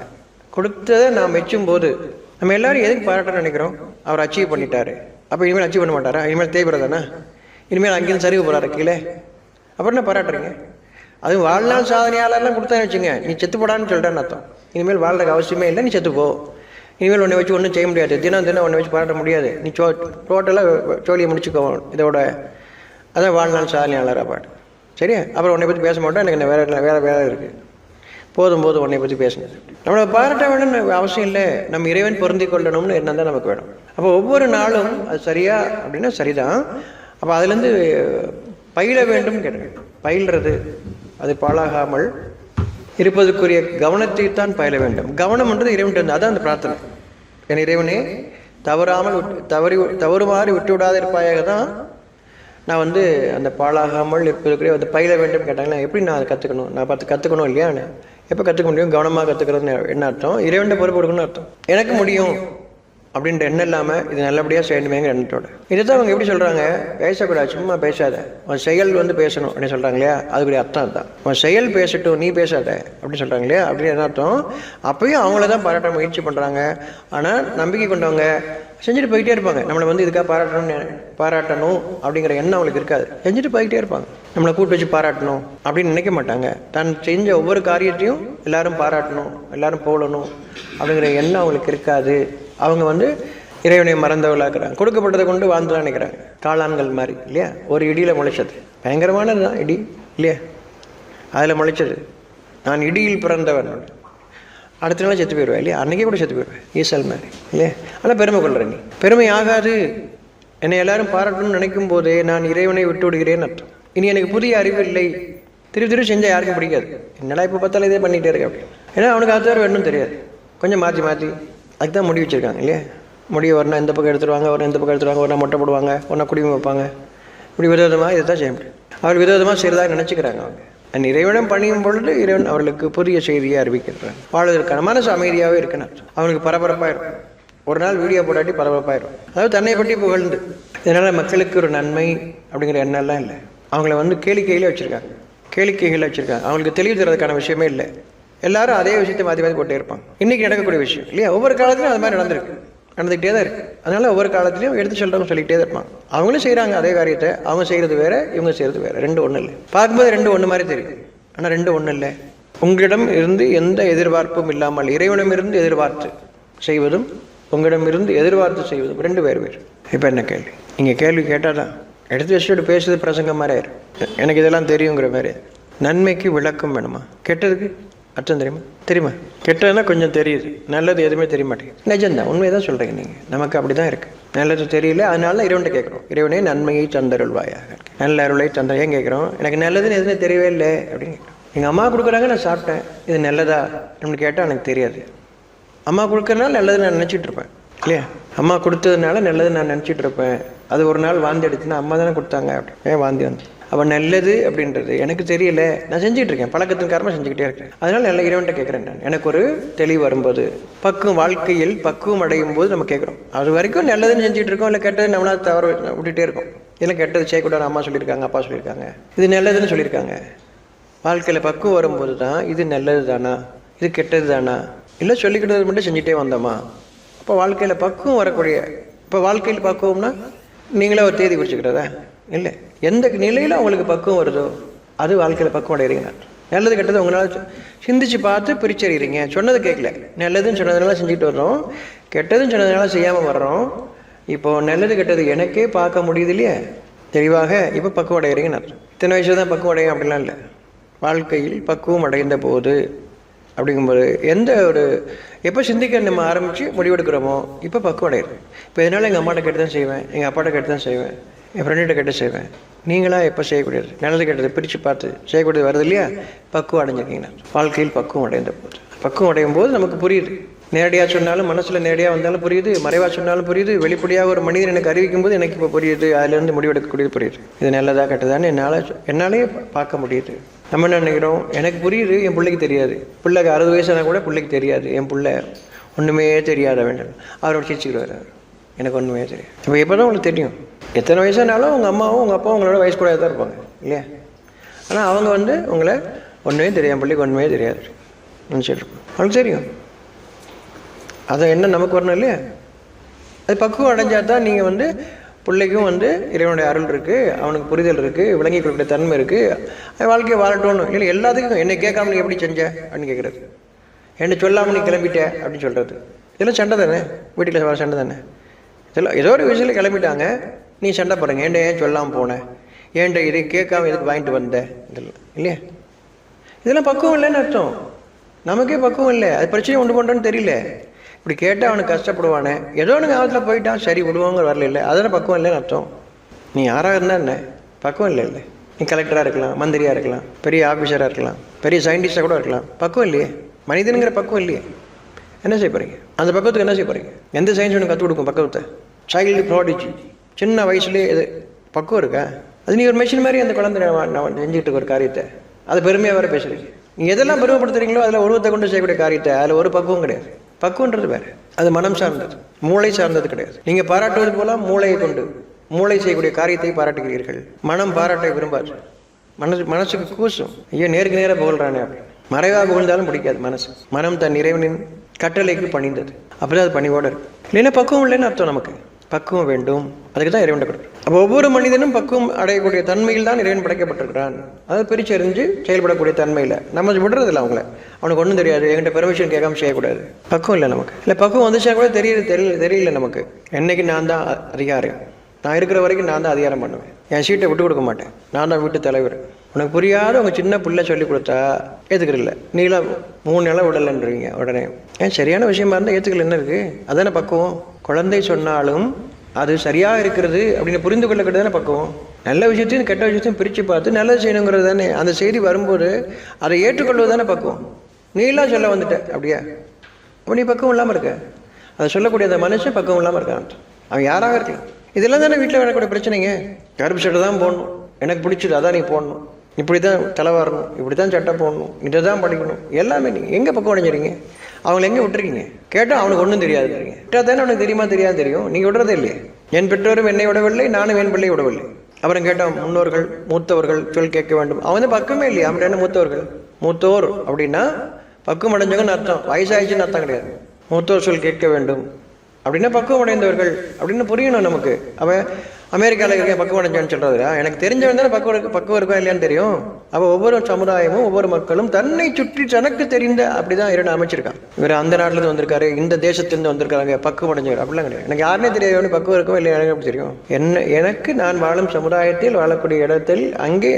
கொடுத்ததை நாம் மெச்சும் போது நம்ம எல்லாரும் எதுக்கு பாராட்டணும்னு நினைக்கிறோம்? அவர் அச்சீவ் பண்ணிட்டாரு, அப்போ இனிமேல் அச்சீவ் பண்ண மாட்டாரா? இனிமேல் தேய்கிறதானே? இனிமேல் அங்கேயும் சரிவு போகிறாரு கீழே, அப்புறம் என்ன பாராட்டுறீங்க? அதுவும் வாழ்நாள் சாதனையாளர்லாம் கொடுத்தான்னு வச்சுங்க, நீ செத்து போடான்னு சொல்லிட்டான்னு அர்த்தம். இனிமேல் வாழ்றதுக்கு அவசியமே இல்லை, நீ செத்துப்போ. இனிமேல் ஒன்றை வச்சு ஒன்றும் செய்ய முடியாது, தினம் ஒன்றை வச்சு பாராட்ட முடியாது, நீ டோட்டலாக ஜோலியை முடிச்சுக்கோ இதோட. அதான் வாழ்நாள் சாதனையாளராக பாட்டு. சரியா? அப்புறம் உன்னை பற்றி பேச மாட்டோம், எனக்கு வேலை இருக்குது, போதும் உன்னை பற்றி பேசுனது. நம்மளை பாராட்ட வேணும்னு அவசியம் இல்லை, நம்ம இறைவன் பொருந்தி கொள்ளணும்னு என்ன தான் நமக்கு வேணும். அப்போ ஒவ்வொரு நாளும் அது சரியா அப்படின்னா சரிதான். அப்போ அதுலேருந்து பயில வேண்டும் கேட்டேன். பயில்றது அது பாழாகாமல் இருப்பதற்குரிய கவனத்தை தான் பயில வேண்டும். கவனம்ன்றது இறைவன், அதான் அந்த பிரார்த்தனை. என் இறைவனே தவறாமல் தவறுமாறி விட்டு விடாத இருப்பாயாக தான் நான் அந்த பாழாகாமல் இருப்பதற்குரிய அந்த பயில வேண்டும் கேட்டாங்களா? எப்படி நான் அதை கற்றுக்கணும்? நான் கற்றுக்கணும் இல்லையா? எப்போ கற்றுக்க முடியும்? கவனமாக கற்றுக்கிறதுன்னு என்ன அர்த்தம்? இறைவன் பொறுப்பு கொடுக்கணும்னு அர்த்தம். எனக்கு முடியும் அப்படின்ற எண்ணம் இல்லாமல் இது நல்லபடியாக செய்யணுமேங்கிற எண்ணத்தோடு. இதை தான் அவங்க எப்படி சொல்கிறாங்க? பேசக்கூடாது, சும்மா பேசாத, உன் செயல் பேசணும் அப்படின்னு சொல்கிறாங்க இல்லையா? அதுக்குரிய அர்த்தம் அதுதான். உன் செயல் பேசட்டும், நீ பேசாத அப்படின்னு சொல்கிறாங்க இல்லையா? அப்படின்னு என்ன அர்த்தம்? அப்பயும் அவங்கள தான் பாராட்ட முயற்சி பண்ணுறாங்க. ஆனால் நம்பிக்கை கொண்டவங்க செஞ்சுட்டு போய்கிட்டே இருப்பாங்க. நம்மளை இதுக்காக பாராட்டணும் அப்படிங்கிற எண்ணம் அவங்களுக்கு இருக்காது. செஞ்சுட்டு போய்கிட்டே இருப்பாங்க. நம்மளை கூட்டு வச்சு பாராட்டணும் அப்படின்னு நினைக்க மாட்டாங்க. தான் செஞ்ச ஒவ்வொரு காரியத்தையும் எல்லாரும் பாராட்டணும், எல்லாரும் போகணும் அப்படிங்கிற எண்ணம் அவங்களுக்கு இருக்காது. அவங்க இறைவனை மறந்தவர்களாக்குறாங்க. கொடுக்கப்பட்டதை கொண்டு வாழ்ந்துதான் நினைக்கிறாங்க. காளான்கள் மாதிரி இல்லையா? ஒரு இடியில் முளைச்சது, பயங்கரமானது தான் இடி இல்லையா? அதில் முளைச்சது, நான் இடியில் பிறந்தவன், அடுத்த நாள் செத்து போயிடுவேன் இல்லையா? அன்றைக்கே கூட செத்து போயிடுவேன், ஈசல் மாதிரி இல்லையா? ஆனால் பெருமை கொள்கிறேன். நீ பெருமை ஆகாது. என்னை எல்லாரும் பாராட்டணும்னு நினைக்கும் போதே நான் இறைவனை விட்டு விடுகிறேன்னு அர்த்தம். இனி எனக்கு புதிய அறிவு இல்லை. திருப்பி செஞ்சால் யாருக்கும் பிடிக்காது. என்னடா இப்போ பார்த்தாலும் இதே பண்ணிகிட்டே இருக்கேன் அப்படின்னு. ஏன்னா அவனுக்கு அது வேறு வேணும் தெரியாது. கொஞ்சம் மாற்றி அதுக்கு தான் முடி வச்சுருக்காங்க இல்லையா? முடிய வரனா இந்த பக்கம் எடுத்துருவாங்க, ஒரு இந்த பக்கம் எடுத்துருவாங்க, ஒன்றா மொட்டை போடுவாங்க, ஒன்றா குடிமை வைப்பாங்க. இப்படி விதவிதமாக இதை தான் செய்ய முடியும். அவர்கள் விதவிதமாக செய்கிறதாக நினச்சிக்கிறாங்க. அவங்க இறைவனம் பணியும் பொழுது இறைவன் அவர்களுக்கு புதிய செய்தியை அறிவிக்கிறாங்க. வாழ்வதற்கான மனசு அமைதியாகவே இருக்குன்னு அவனுக்கு பரபரப்பாக இருக்கும். ஒரு நாள் வீடியோ போடாட்டி பரபரப்பாயிரும். அதாவது தன்னை பற்றி புகழ்ந்து. இதனால் மக்களுக்கு ஒரு நன்மை அப்படிங்கிற எண்ணம்லாம் இல்லை. அவங்கள வந்து கேளிக்கையில் வச்சுருக்காங்க, கேளிக்கைகள் வச்சுருக்காங்க. அவங்களுக்கு தெளிவு தரதுக்கான விஷயமே இல்லை. எல்லாரும் அதே விஷயத்தை மாற்றி மாற்றி போட்டே இருப்பாங்க. இன்றைக்கி நடக்கக்கூடிய விஷயம் இல்லையா, ஒவ்வொரு காலத்துலையும் அது மாதிரி நடந்துக்கிட்டே தான் இருக்குது. அதனால் ஒவ்வொரு காலத்துலையும் எடுத்து சொல்கிறவங்க சொல்லிக்கிட்டே தான் இருப்பாங்க. அவங்களும் செய்கிறாங்க அதே காரியத்தை. அவங்க செய்கிறது வேறு, இவங்க செய்கிறது வேறு. ரெண்டு ஒன்றும் இல்லை. பார்க்கும்போது ரெண்டு ஒன்று மாதிரி தெரியும், ஆனால் ரெண்டு ஒன்றும் இல்லை. உங்களிடம் இருந்து எந்த எதிர்பார்ப்பும் இல்லாமல் இறைவனமிருந்து எதிர்பார்த்து செய்வதும் உங்களிடமிருந்து எதிர்பார்த்து செய்வதும் ரெண்டு வேறு வேறு. இப்போ என்ன கேள்வி? நீங்கள் கேள்வி கேட்டால் தான் எடுத்து வச்சுட்டு பேசுறது பிரசங்கம் மாதிரி ஆயிரும். எனக்கு இதெல்லாம் தெரியுங்கிற மாதிரி. நன்மைக்கு விளக்கம் வேணுமா? கெட்டதுக்கு அர்த்தம் தெரியுமா? கெட்டதுன்னா கொஞ்சம் தெரியுது, நல்லது எதுவுமே தெரிய மாட்டேங்குது. நிஜம்தான், உண்மையை தான் சொல்கிறீங்க நீங்கள். நமக்கு அப்படி தான் இருக்குது. நல்லது தெரியல, அதனால இறைவன்கிட்ட கேட்குறோம், இறைவனே நன்மையை தந்தருள்வாயாக, நல்ல அருளை தந்த. ஏன் கேட்குறோம்? எனக்கு நல்லதுன்னு எதுவுமே தெரியவே இல்லை அப்படின்னு கேட்குறோம். எங்கள் அம்மா கொடுக்குறாங்க, நான் சாப்பிட்டேன், இது நல்லதா அப்படின்னு கேட்டால் எனக்கு தெரியாது. அம்மா கொடுக்கறதுனால நல்லது நான் நினச்சிட்டு இருப்பேன் இல்லையா? அம்மா கொடுத்ததுனால நல்லது நான் நினச்சிட்டு இருப்பேன். அது ஒரு நாள் வாந்தி எடுத்துன்னா அம்மா தானே கொடுத்தாங்க அப்படி ஏன் வாந்தி வந்து. அப்போ நல்லது அப்படின்றது எனக்கு தெரியல, நான் செஞ்சுட்டு இருக்கேன், பழக்கத்தின் காரணமாக செஞ்சுக்கிட்டே இருக்கேன். அதனால நல்ல இறைவன்கிட்ட கேட்குறேன். நான் எனக்கு ஒரு தெளிவு வரும்போது, வாழ்க்கையில் பக்குவம் அடையும் போது நம்ம கேட்குறோம். அது வரைக்கும் நல்லதுன்னு செஞ்சுட்டு இருக்கோம், இல்லை கெட்டது நம்மளால் தவறு விட்டுகிட்டே இருக்கோம். இல்லை கெட்டது செய்யக்கூடாது அம்மா சொல்லியிருக்காங்க, அப்பா சொல்லியிருக்காங்க, இது நல்லதுன்னு சொல்லியிருக்காங்க. வாழ்க்கையில் பக்குவம் வரும்போது தான் இது நல்லது தானா, இது கெட்டது தானா, இல்லை சொல்லிக்கிட்டது மட்டும் செஞ்சுட்டே வந்தோமா? இப்போ வாழ்க்கையில் பக்குவம் வரக்கூடிய, இப்போ வாழ்க்கையில் பக்குவம்னா நீங்களே ஒரு தேதி குறிச்சுக்கிறதா இல்லை, எந்த நிலையில் உங்களுக்கு பக்குவம் வருதோ அது வாழ்க்கையில் பக்குவம் அடைகிறீங்க. நல்லது கெட்டது உங்களால் சிந்திச்சு பார்த்து பிரிச்சறிகிறீங்க. சொன்னது கேட்கல, நல்லதுன்னு சொன்னதுனால செஞ்சுட்டு வர்றோம், கெட்டதுன்னு சொன்னதுனால செய்யாமல் வர்றோம். இப்போது நல்லது கெட்டது எனக்கே பார்க்க முடியுது இல்லையா தெளிவாக, இப்போ பக்குவம் அடைகிறீங்கன்னு அர்த்தம். இத்தனை வயசு தான் பக்குவம் அடையும் அப்படிலாம் இல்லை. வாழ்க்கையில் பக்குவம் அடைந்த போது அப்படிங்கும்போது எந்த ஒரு எப்போ சிந்திக்க நம்ம ஆரம்பித்து முடிவெடுக்கிறோமோ இப்போ பக்குவம் அடையிறது. இப்போ இதனால் எங்கள் அம்மாட்ட கேட்டு தான் செய்வேன், எங்கள் அப்பாட்ட கேட்டு தான் செய்வேன், என் ஃப்ரெண்ட்கிட்ட கேட்டு செய்வேன். நீங்களாக எப்போ செய்யக்கூடியது, நல்லது கெட்டது பிரித்து பார்த்து செய்யக்கூடியது வருது இல்லையா, பக்குவம் அடைஞ்சிருக்கீங்கன்னா. வாழ்க்கையில் பக்குவம் அடைந்த போது, பக்குவம் அடையும் போது நமக்கு புரியுது. நேரடியாக சொன்னாலும் மனசில் நேரடியாக வந்தாலும் புரியுது, மறைவாக சொன்னாலும் புரியுது, வெளிப்படையாக ஒரு மனிதன் எனக்கு அறிவிக்கும் போது எனக்கு இப்போ புரியுது, அதிலேருந்து முடிவெடுக்கக்கூடியது புரியுது. இது நல்லதா கெட்டதான்னு என்னாலே பார்க்க முடியுது. நம்ம என்ன நினைக்கிறோம், எனக்கு புரியுது, என் பிள்ளைக்கு தெரியாது. பிள்ளைக்கு 60 வயசானா கூட பிள்ளைக்கு தெரியாது, என் பிள்ளை ஒன்றுமே தெரியாத வேண்டும், அவரோட சிரிச்சுக்கிடுவார், எனக்கு ஒன்றுமே தெரியாது. இப்போ எப்போ தான் உங்களுக்கு தெரியும்? எத்தனை வயசானாலும் உங்கள் அம்மாவும் உங்கள் அப்பாவும் உங்களோட வயசு கூட தான் இருப்பாங்க இல்லையா? ஆனால் அவங்க வந்து உங்களை ஒன்றுமே தெரியும், என் பிள்ளைக்கு ஒன்றுமே தெரியாது நினச்சிட்டு இருப்பாங்க. அவங்களுக்கு தெரியும். அதை என்ன நமக்கு வரணும் இல்லையா? அது பக்குவம் அடைஞ்சால் தான் நீங்கள் வந்து பிள்ளைக்கும் வந்து இறைவனுடைய அருள் இருக்குது, அவனுக்கு புரிதல் இருக்குது, விளங்கி கொடுக்குற தன்மை இருக்குது, வாழ்க்கையை வாழட்டோன்னு. இல்லை எல்லாத்துக்கும் என்னை கேட்காம நீ எப்படி செஞ்ச அப்படின்னு கேட்குறது, என்னை சொல்லாமல் நீ கிளம்பிட்ட அப்படின்னு சொல்கிறது. இதெல்லாம் சண்டை தானே, வீட்டில் வர சண்டை தானே. இதெல்லாம் ஏதோ ஒரு விஷயத்தில் கிளம்பிட்டாங்க, நீ சண்டை போடுறீங்க, ஏன்டா ஏன் சொல்லாமல் போனேன், ஏன்டா இதை கேட்காம எதுக்கு வாங்கிட்டு வந்தேன், இதெல்லாம் இல்லையா? இதெல்லாம் பக்குவம் இல்லைன்னு அர்த்தம். நமக்கே பக்குவம் இல்லை, அது பிரச்சனையை உண்டு பண்ணுறோன்னு தெரியல. இப்படி கேட்டால் அவனுக்கு கஷ்டப்படுவானே, ஏதோ ஒன்று காலத்தில் போயிட்டான், சரி விடுவாங்க, வரல இல்லை, அதெல்லாம் பக்குவம் இல்லைன்னு அர்த்தம். நீ யாராக இருந்தால் என்ன பக்குவம் இல்லை. நீ கலெக்டராக இருக்கலாம், மந்திரியாக இருக்கலாம், பெரிய ஆஃபீஸராக இருக்கலாம், பெரிய சயின்டிஸ்டாக கூட இருக்கலாம், பக்குவம் இல்லையே. மனிதனுங்கிற பக்குவம் இல்லையே. என்ன செய்ய போகிறீங்க? அந்த பக்குவத்துக்கு என்ன செய்ய போகிறீங்க? எந்த சயின்ஸ் ஒன்று கற்றுக் கொடுக்கும் பக்குவத்தை? சைல்டு ப்ராடிஜி, சின்ன வயசுலேயே இது பக்குவம் இருக்கா? அது நீ ஒரு மெஷின் மாதிரி அந்த குழந்தை நான் செஞ்சுட்டு இருக்க ஒரு காரியத்தை அதை பெருமையாக வேறு பேசுகிறீங்க. நீங்கள் எதெல்லாம் பெருமைப்படுத்துறீங்களோ அதில் உருவத்தை கொண்டு செய்யக்கூடிய காரியத்தை அதில் ஒரு பக்குவம் கிடையாது. பக்குவன்றது வேறு, அது மனம் சார்ந்தது, மூளை சார்ந்தது கிடையாது. நீங்கள் பாராட்டுவது போல மூளையை கொண்டு மூளை செய்யக்கூடிய காரியத்தை பாராட்டுகிறீர்கள். மனம் பாராட்டை விரும்பாது, மனசுக்கு கூசும், ஐயோ நேருக்கு நேராக புகழ்றானே அப்படி. மறைவாக புகழ்ந்தாலும் பிடிக்காது மனசு. மனம் தன் இறைவனின் கட்டளைக்கு பணிந்தது, அப்படிதான் அது பணிவோடு இருக்கு. இல்லைன்னா பக்குவம் இல்லைன்னு அர்த்தம். நமக்கு பக்குவம் வேண்டும், அதுக்கு தான் இறைவன் கொடுக்கும். அப்போ ஒவ்வொரு மனிதனும் பக்குவம் அடையக்கூடிய தன்மையில் தான் இறைவன் படைக்கப்பட்டிருக்கிறான். அதை பிரிச்சறிஞ்சு செயல்படக்கூடிய தன்மையில் நம்ம விடுறதில்ல. அவனுக்கு ஒன்றும் தெரியாது, என்கிட்ட பெர்மிஷன் கேட்காம செய்யக்கூடாது. பக்குவம் இல்லை நமக்கு. இல்லை பக்குவம் வந்துச்சா கூட தெரியல நமக்கு. என்னைக்கு நான் தான் அதிகாரம், நான் இருக்கிற வரைக்கும் நான் தான் அதிகாரம் பண்ணுவேன், என் சீட்டை விட்டு கொடுக்க மாட்டேன், நான் தான் வீட்டு தலைவர். உனக்கு புரியாத உங்கள் சின்ன பிள்ளை சொல்லி கொடுத்தா ஏற்றுக்கிறதில்ல, நீலாம் 3 நிலம் விடலைன்றீங்க உடனே. ஏன் சரியான விஷயமா இருந்தால் ஏற்றுக்கல என்ன இருக்குது? அதானே பக்குவம். குழந்தை சொன்னாலும் அது சரியாக இருக்கிறது அப்படின்னு புரிந்து கொள்ளக்கிறது தானே பக்குவம். நல்ல விஷயத்தையும் கெட்ட விஷயத்தையும் பிரித்து பார்த்து நல்லது செய்யணுங்கிறது தானே. அந்த செய்தி வரும்போது அதை ஏற்றுக்கொள்வது தானே பக்குவம். நீலாம் சொல்ல வந்துட்ட அப்படியா, அப்போ நீ பக்குவம் இல்லாமல் இருக்க. அதை சொல்லக்கூடிய அந்த மனுஷன் பக்குவம் இல்லாமல் இருக்கான். அவன் யாராக இருக்கலாம். இதெல்லாம் தானே வீட்டில் வரக்கூடிய பிரச்சனைங்க. கருப்பு சட்டை தான் போடணும், எனக்கு பிடிச்சது அதான் நீ போடணும், இப்படி தான் தலை வரணும், இப்படி தான் சட்டை போடணும், இதை தான் படிக்கணும், எல்லாமே நீங்கள் எங்கே பக்கம் அடைஞ்சிருங்க. அவங்களை எங்கே விட்டுருக்கீங்க? கேட்டால் அவனுக்கு ஒன்றும் தெரியாது. கேட்டால் தானே அவனுக்கு தெரியுமா தெரியாது தெரியும். நீங்கள் விடுறதே இல்லையே. என் பெற்றோரும் என்னை விடவில்லை, நானும் என் பிள்ளை விடவில்லை. அப்புறம் கேட்டால் முன்னோர்கள் மூத்தவர்கள் சொல் கேட்க வேண்டும். அவன் வந்து பக்கமே இல்லையா? அவன் என்ன மூத்தவர்கள்? மூத்தோர் அப்படின்னா பக்குவம் அடைஞ்சவங்கன்னு அர்த்தம், வயசாயிடுச்சுன்னு அர்த்தம் கிடையாது. மூத்தோர் சொல் கேட்க வேண்டும் அப்படின்னா பக்குவம் அடைந்தவர்கள் அப்படின்னு புரியணும் நமக்கு. அவன் அமெரிக்காவில் இருக்க பக்குவம் அடைஞ்சான்னு சொல்கிறதுல எனக்கு தெரிஞ்சவன் தானே பக்குவம் இருக்கா இல்லையான்னு தெரியும். அப்போ ஒவ்வொரு சமுதாயமும் ஒவ்வொரு மக்களும் தன்னை சுற்றி தனக்கு தெரிந்த அப்படி தான் இறைவன் அமைச்சிருக்கான். இவர் அந்த நாட்டிலேருந்து வந்திருக்காரு, இந்த தேசத்துலேருந்து வந்திருக்காங்க, பக்குவம் அடைஞ்சவர் அப்படிலாம் கிடையாது. எனக்கு யாருனே தெரியாது பக்குவம் இருக்கோ இல்லை, எனக்கு எப்படி தெரியும்? எனக்கு நான் வாழும் சமுதாயத்தில் வாழக்கூடிய இடத்தில் அங்கே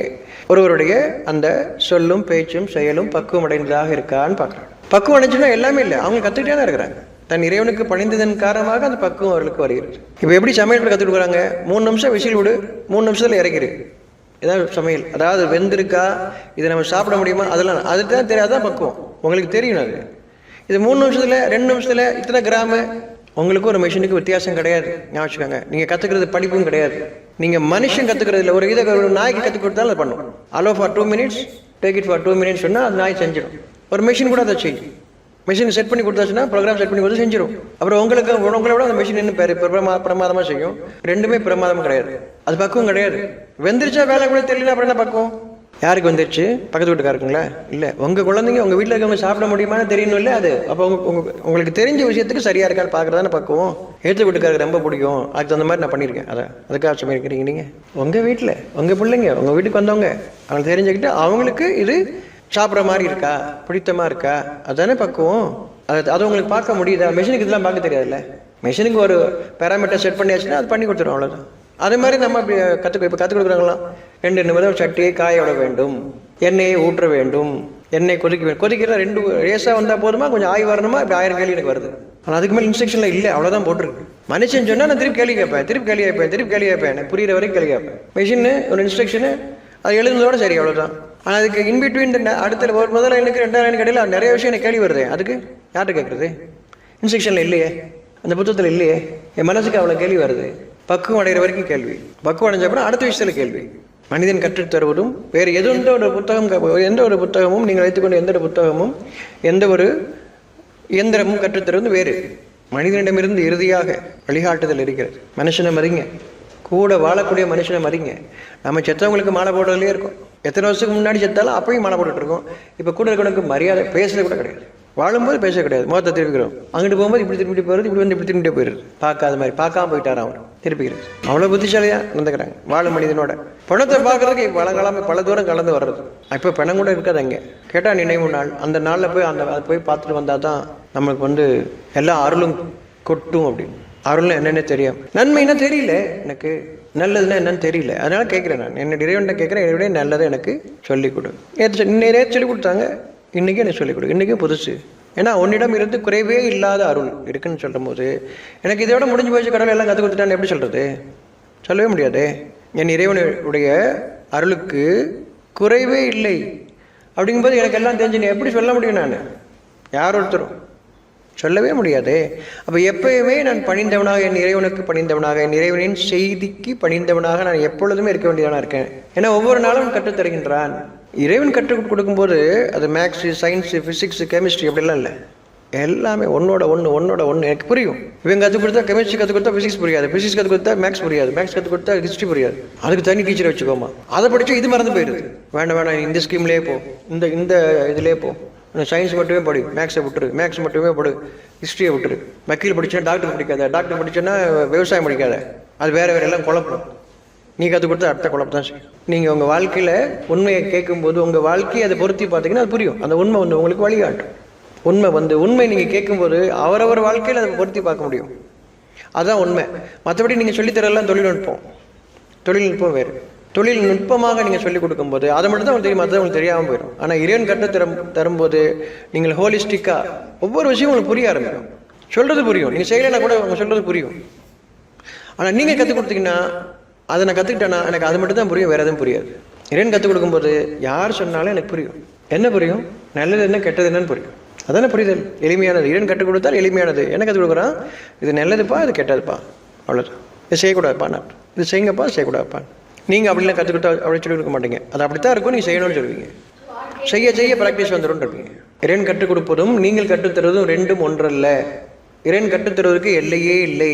ஒருவருடைய அந்த சொல்லும் பேச்சும் செயலும் பக்குவம் அடைந்ததாக இருக்கான்னு பார்க்குறேன். பக்குவம் அடைஞ்சுன்னா எல்லாமே இல்லை, அவங்க கற்றுக்கிட்டே தான் இருக்கிறாங்க. தன் இறைவனுக்கு பணிந்ததன் காரணமாக அந்த பக்குவம் அவர்களுக்கு வருகிறது. இப்போ எப்படி சமையல் கற்றுக் கொடுக்குறாங்க? 3 நிமிஷம் விசில் விடு, 3 நிமிஷத்தில் இறக்கிடு. இதான் சமையல். அதாவது வெந்திருக்கா, இதை நம்ம சாப்பிட முடியுமா, அதெல்லாம் அதுக்கு தான் தெரியாதான் பக்குவம். உங்களுக்கு தெரியும் அது. இது 3 நிமிஷத்தில் 2 நிமிஷத்தில் இத்தனை கிராமு. உங்களுக்கு ஒரு மிஷினுக்கு வித்தியாசம் கிடையாது. ஞாபகம் வச்சுக்கோங்க. நீங்கள் கற்றுக்கிறது படிப்பும் கிடையாது. நீங்கள் மனுஷன் கற்றுக்கிறது இல்லை. ஒரு நாய்க்கு கற்றுக் கொடுத்தாலும் அதை பண்ணும். Allow for 2 minutes, take it for 2 minutes சொன்னால் அது நாய் செஞ்சிடும். ஒரு மிஷின் கூட அதை செய்யும். மிஷின் செட் பண்ணி கொடுத்தாச்சுன்னா, ப்ரோக்ராம் செட் பண்ணி கொடுத்து செஞ்சிடும். அப்புறம் உங்களை விட அந்த மிஷின் இன்னும் பிரமாதமாக செய்யும். ரெண்டுமே பிரமாதம் கிடையாது. அது பக்குவம் கிடையாது. வெந்திரிச்சா வேலை கூட தெரியல, அப்புறம் என்ன பக்குவம்? யாருக்கு வந்துருச்சு? பக்கத்து வீட்டுக்காருக்குங்களா? இல்லை, உங்கள் குழந்தைங்க உங்கள் வீட்டில் இருக்கவங்க சாப்பிட முடியுமான்னு தெரியணும் இல்லை? அது அப்போ உங்களுக்கு தெரிஞ்ச விஷயத்துக்கு சரியாக இருக்கான்னு பார்க்குறதானே பக்குவம். எடுத்து வீட்டுக்காருக்கு ரொம்ப பிடிக்கும், அதுக்கு தகுந்த மாதிரி நான் பண்ணியிருக்கேன். அதுக்காக சொல்லியிருக்கிறீங்க. நீங்கள் உங்கள் வீட்டில் உங்கள் பிள்ளைங்க உங்கள் வீட்டுக்கு வந்தவங்க அவங்க தெரிஞ்சுக்கிட்டு அவங்களுக்கு இது சாப்பிட்ற மாதிரி இருக்கா, பிடித்தமாக இருக்கா, அதுதானே பக்குவம். அது உங்களுக்கு பார்க்க முடியுதா? மிஷினுக்கு இதெல்லாம் பார்க்க தெரியாதுல்ல. மிஷினுக்கு ஒரு பேராமீட்டர் செட் பண்ணியாச்சுன்னா அது பண்ணி கொடுத்துரும், அவ்வளோதான். அதே மாதிரி நம்ம அப்படி இப்போ கற்றுக் கொடுக்குறாங்களாம். 2 நிமிடம் சட்டியை காய விட வேண்டும், எண்ணெயை ஊற்ற வேண்டும், எண்ணெய் கொதிக்கிற 2 ரேஸாக வந்தால் போதுமா, கொஞ்சம் ஆய் வரணுமா, இப்படி 1000 கேள்வி எனக்கு வருது. ஆனால் அதுக்கு மேலே இன்ஸ்ட்ரக்ஷனில் இல்லை, அவ்வளோதான் போட்டிருக்கு. மனுஷன் சொன்னால் நான் திருப்பி கேள்வி கேட்பேன், எனக்கு புரியுற வரைக்கும் கேள்வி கேட்பேன். மிஷின் ஒரு இன்ஸ்ட்ரக்ஷனு அது எழுதுனதோட சரி, அவ்வளோதான். ஆனால் அதுக்கு இன்பிட்வீன் அடுத்த ஒரு முதல்ல எனக்கு 2ஆம் லைன் கடையில் நிறைய விஷயம் எனக்கு கேள்வி வருது. அதுக்கு யார்கிட்ட கேட்குறது? இன்ஸ்ட்ரக்ஷனில் இல்லையே, அந்த புத்தகத்தில் இல்லையே. என் மனசுக்கு அவ்வளோ கேள்வி வருது. பக்குவம் அடைகிற வரைக்கும் கேள்வி, பக்குவம் அடைஞ்ச அப்புறம் அடுத்த விஷயத்தில் கேள்வி. மனிதன் கற்றுத் தருவதும் வேறு எந்த ஒரு புத்தகமும் நீங்கள் வைத்துக்கொண்ட எந்த ஒரு புத்தகமும் எந்த ஒரு இயந்திரமும் கற்றுத்தருவதும் வேறு. மனிதனிடமிருந்து இறுதியாக வழிகாட்டுதல் இருக்கிறது. மனுஷனை மதிங்க, கூட வாழக்கூடிய மனுஷனை மதிங்க. நம்ம செத்தவங்களுக்கு மாலை போடுறதுலேயே இருக்கும். எத்தனை வருஷத்துக்கு முன்னாடி செத்தாலும் அப்பயும் மாலை போட்டுட்ருக்கோம். இப்போ கூட இருக்கவனுக்கு மரியாதை பேசுறது கூட கிடையாது. வாழும்போது பேச கிடையாது, முகத்தை திருப்பிக்கிறோம். அங்கிட்டு போகும்போது இப்படி திரும்பிட்டு போயிடுது, இப்படி வந்து இப்படி திரும்பிட்டு போயிடுது. பார்க்காத மாதிரி பார்க்காம போயிட்டார் அவன், திருப்பிக்கிறது. அவ்வளோ புத்திசாலியாக நடந்துக்கிறாங்க வாழும் மனிதனோட. பணத்தை பார்க்குறதுக்கு பழங்காலமே பல தூரம் கலந்து வர்றது. இப்போ பணம் கூட இருக்காது அங்கே. கேட்டால் நினைவு நாள், அந்த நாளில் போய் அதை போய் பார்த்துட்டு வந்தால் தான் நம்மளுக்கு வந்து எல்லா அருளும் கொட்டும் அப்படின்னு. அருள்னா என்னென்ன தெரியும், நன்மைன்னா தெரியல, எனக்கு நல்லதுன்னா என்னன்னு தெரியல. அதனால கேட்குறேன், நான் என்னுடைய இறைவன்ட்ட கேட்குறேன், என்னுடைய நல்லதை எனக்கு சொல்லிக் கொடு. நேற்று சொல்லிக் கொடுத்தாங்க, இன்றைக்கி எனக்கு சொல்லிக் கொடு. இன்றைக்கும் புதுசு. ஏன்னா உன்னிடம் இருந்து குறைவே இல்லாத அருள் இருக்குன்னு சொல்லும் போது எனக்கு இதோட முடிஞ்சு போச்சு, கடவுள் எல்லாம் கற்றுக் கொடுத்துட்டான்னு எப்படி சொல்கிறது? சொல்லவே முடியாது. என் இறைவனுடைய அருளுக்கு குறைவே இல்லை அப்படிங்கும்போது எனக்கு எல்லாம் தெரிஞ்சு எப்படி சொல்ல முடியும்? நான் யார் ஒருத்தரும் சொல்லவே முடியாது. அப்போ எப்பயுமே நான் பணிந்தவனாக, என் இறைவனுக்கு பணிந்தவனாக, என் இறைவனின் செய்திக்கு பணிந்தவனாக நான் எப்பொழுதுமே இருக்க வேண்டியவனாக இருக்கேன். ஏன்னா ஒவ்வொரு நாளும் கற்றுத்தருகின்றான். இறைவன் கற்றுக் கொடுக்கும்போது அது மேக்ஸு, சயின்ஸு, ஃபிசிக்ஸு, கெமிஸ்ட்ரி அப்படிலாம் இல்லை. எல்லாமே ஒன்னோட ஒன்று எனக்கு புரியும். இவங்க கற்றுக் கொடுத்தா கெமிஸ்ட்ரி கற்றுக் கொடுத்தா ஃபிசிக்ஸ் புரியாது, ஃபிசிக்ஸ் கற்றுக் கொடுத்தா மேக்ஸ் புரியாது, மேக்ஸ் கற்றுக் கொடுத்தா ஹிஸ்ட்ரி புரியாது. அதுக்கு தனி டீச்சர் வச்சுக்கோமா. அதை படித்தா இது மறந்து போயிடுது. வேண்டாம் இந்த ஸ்கீம்லேயே போ, இந்த இதிலே போ, சயின்ஸ் மட்டுமே படி, மேக்ஸை விட்டுரு, மேக்ஸ் மட்டுமே படி, ஹிஸ்ட்ரியை விட்டுரு. வக்கீல் படிச்சா டாக்டர் படிக்காத, டாக்டர் படிச்சோன்னா விவசாயம் படிக்காத, அது வேறு எல்லாம் குழப்பம். நீ கற்றுக் கொடுத்தா அடுத்த குழப்பம் தான் செய்யும். நீங்கள் உங்கள் வாழ்க்கையில் உண்மையை கேட்கும்போது உங்கள் வாழ்க்கையை அதை பொருத்தி பார்த்தீங்கன்னா அது புரியும். அந்த உண்மை வந்து உங்களுக்கு வழிகாட்டும். உண்மை நீங்கள் கேட்கும்போது அவரவர் வாழ்க்கையில் அதை பொருத்தி பார்க்க முடியும். அதுதான் உண்மை. மற்றபடி நீங்கள் சொல்லித்தரெல்லாம் தொழில்நுட்பம் வேறு. தொழில்நுட்பமாக நீங்கள் சொல்லிக் கொடுக்கும்போது அதை மட்டும் தான் உங்களுக்கு தெரியும், மற்றது உங்களுக்கு தெரியாமல் போயிடும். ஆனால் இறைவன் தரும்போது நீங்கள் ஹோலிஸ்டிக்காக ஒவ்வொரு விஷயம் உங்களுக்கு புரிய ஆரம்பிக்கும். சொல்கிறது புரியும், நீங்கள் செய்யலைன்னா கூட அவங்க சொல்கிறது புரியும். ஆனால் நீங்கள் கற்றுக் கொடுத்தீங்கன்னா, அதை நான் கற்றுக்கிட்டேன்னா எனக்கு அது மட்டும் தான் புரியும், வேறு எதுவும் புரியாது. இறைவன் கற்றுக் கொடுக்கும்போது யார் சொன்னாலும் எனக்கு புரியும். என்ன புரியும்? நல்லது என்ன கெட்டது என்னன்னு புரியும். அதானே புரிதல், எளிமையானது. இறைவன் கற்றுக் கொடுத்தால் எளிமையானது. என்ன கற்றுக் கொடுக்குறான்? இது நல்லதுப்பா, இது கெட்டதுப்பா, அவ்வளோதான். இது செய்யக்கூடாதுப்பா, நான் இது செய்யுங்கப்பா, செய்யக்கூடாதுப்பா. நீங்கள் அப்படிலாம் கற்றுக்கிட்டா அப்படி சொல்லி கொடுக்க மாட்டீங்க. அது அப்படித்தான் இருக்கும், நீங்கள் செய்யணும்னு சொல்லுவீங்க. செய்ய ப்ராக்டிஸ் வந்துடும் இருப்பீங்க. இறைவன் கற்றுக் கொடுப்பதும் நீங்கள் கற்றுத்தருவதும் ரெண்டும் ஒன்றல்ல. இறைவன் கற்றுத்தருவதற்கு எல்லையே இல்லை.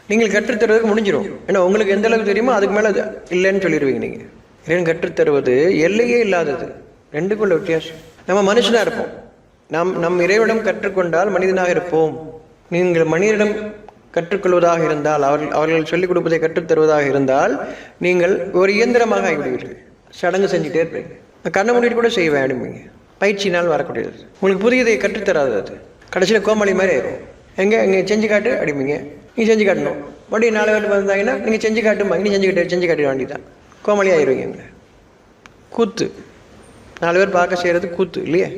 நீங்கள் கற்றுத்தருவதற்கு முடிஞ்சிடும். ஏன்னா உங்களுக்கு எந்த அளவுக்கு தெரியுமோ அதுக்கு மேலே இல்லைன்னு சொல்லிடுவீங்க. நீங்கள் இறைவன் கற்றுத்தருவது எல்லையே இல்லாதது. ரெண்டுக்குள்ள வித்தியாசம். நம்ம மனுஷனாக இருப்போம். நம் இறைவனிடம் கற்றுக்கொண்டால் மனிதனாக இருப்போம். நீங்கள் மனிதனிடம் கற்றுக்கொள்வதாக இருந்தால், அவர்கள் சொல்லிக் கொடுப்பதை கற்றுத்தருவதாக இருந்தால், நீங்கள் ஒரு இயந்திரமாக ஆகிவிடுவீர்கள். சடங்கு செஞ்சுட்டே இருப்பீங்க. கண்ணை மூடிட்டு கூட செய்வேன் அப்படிம்பீங்க. பயிற்சினால் வரக்கூடியது. உங்களுக்கு புதியதை கற்றுத்தராது. அது கடைசியில் கோமாளி மாதிரி ஆயிடும். எங்கே செஞ்சு காட்டு அப்படிம்பீங்க. நீங்கள் செஞ்சு காட்டணும். மறுபடியும் 4 பேர் வந்தாங்கன்னா நீங்கள் செஞ்சு காட்டும்பாங்க. நீ செஞ்சு காட்ட வேண்டியதான். கோமாளி ஆயிடுவீங்க. கூத்து 4 பேர் பார்க்க செய்கிறது கூத்து இல்லையே,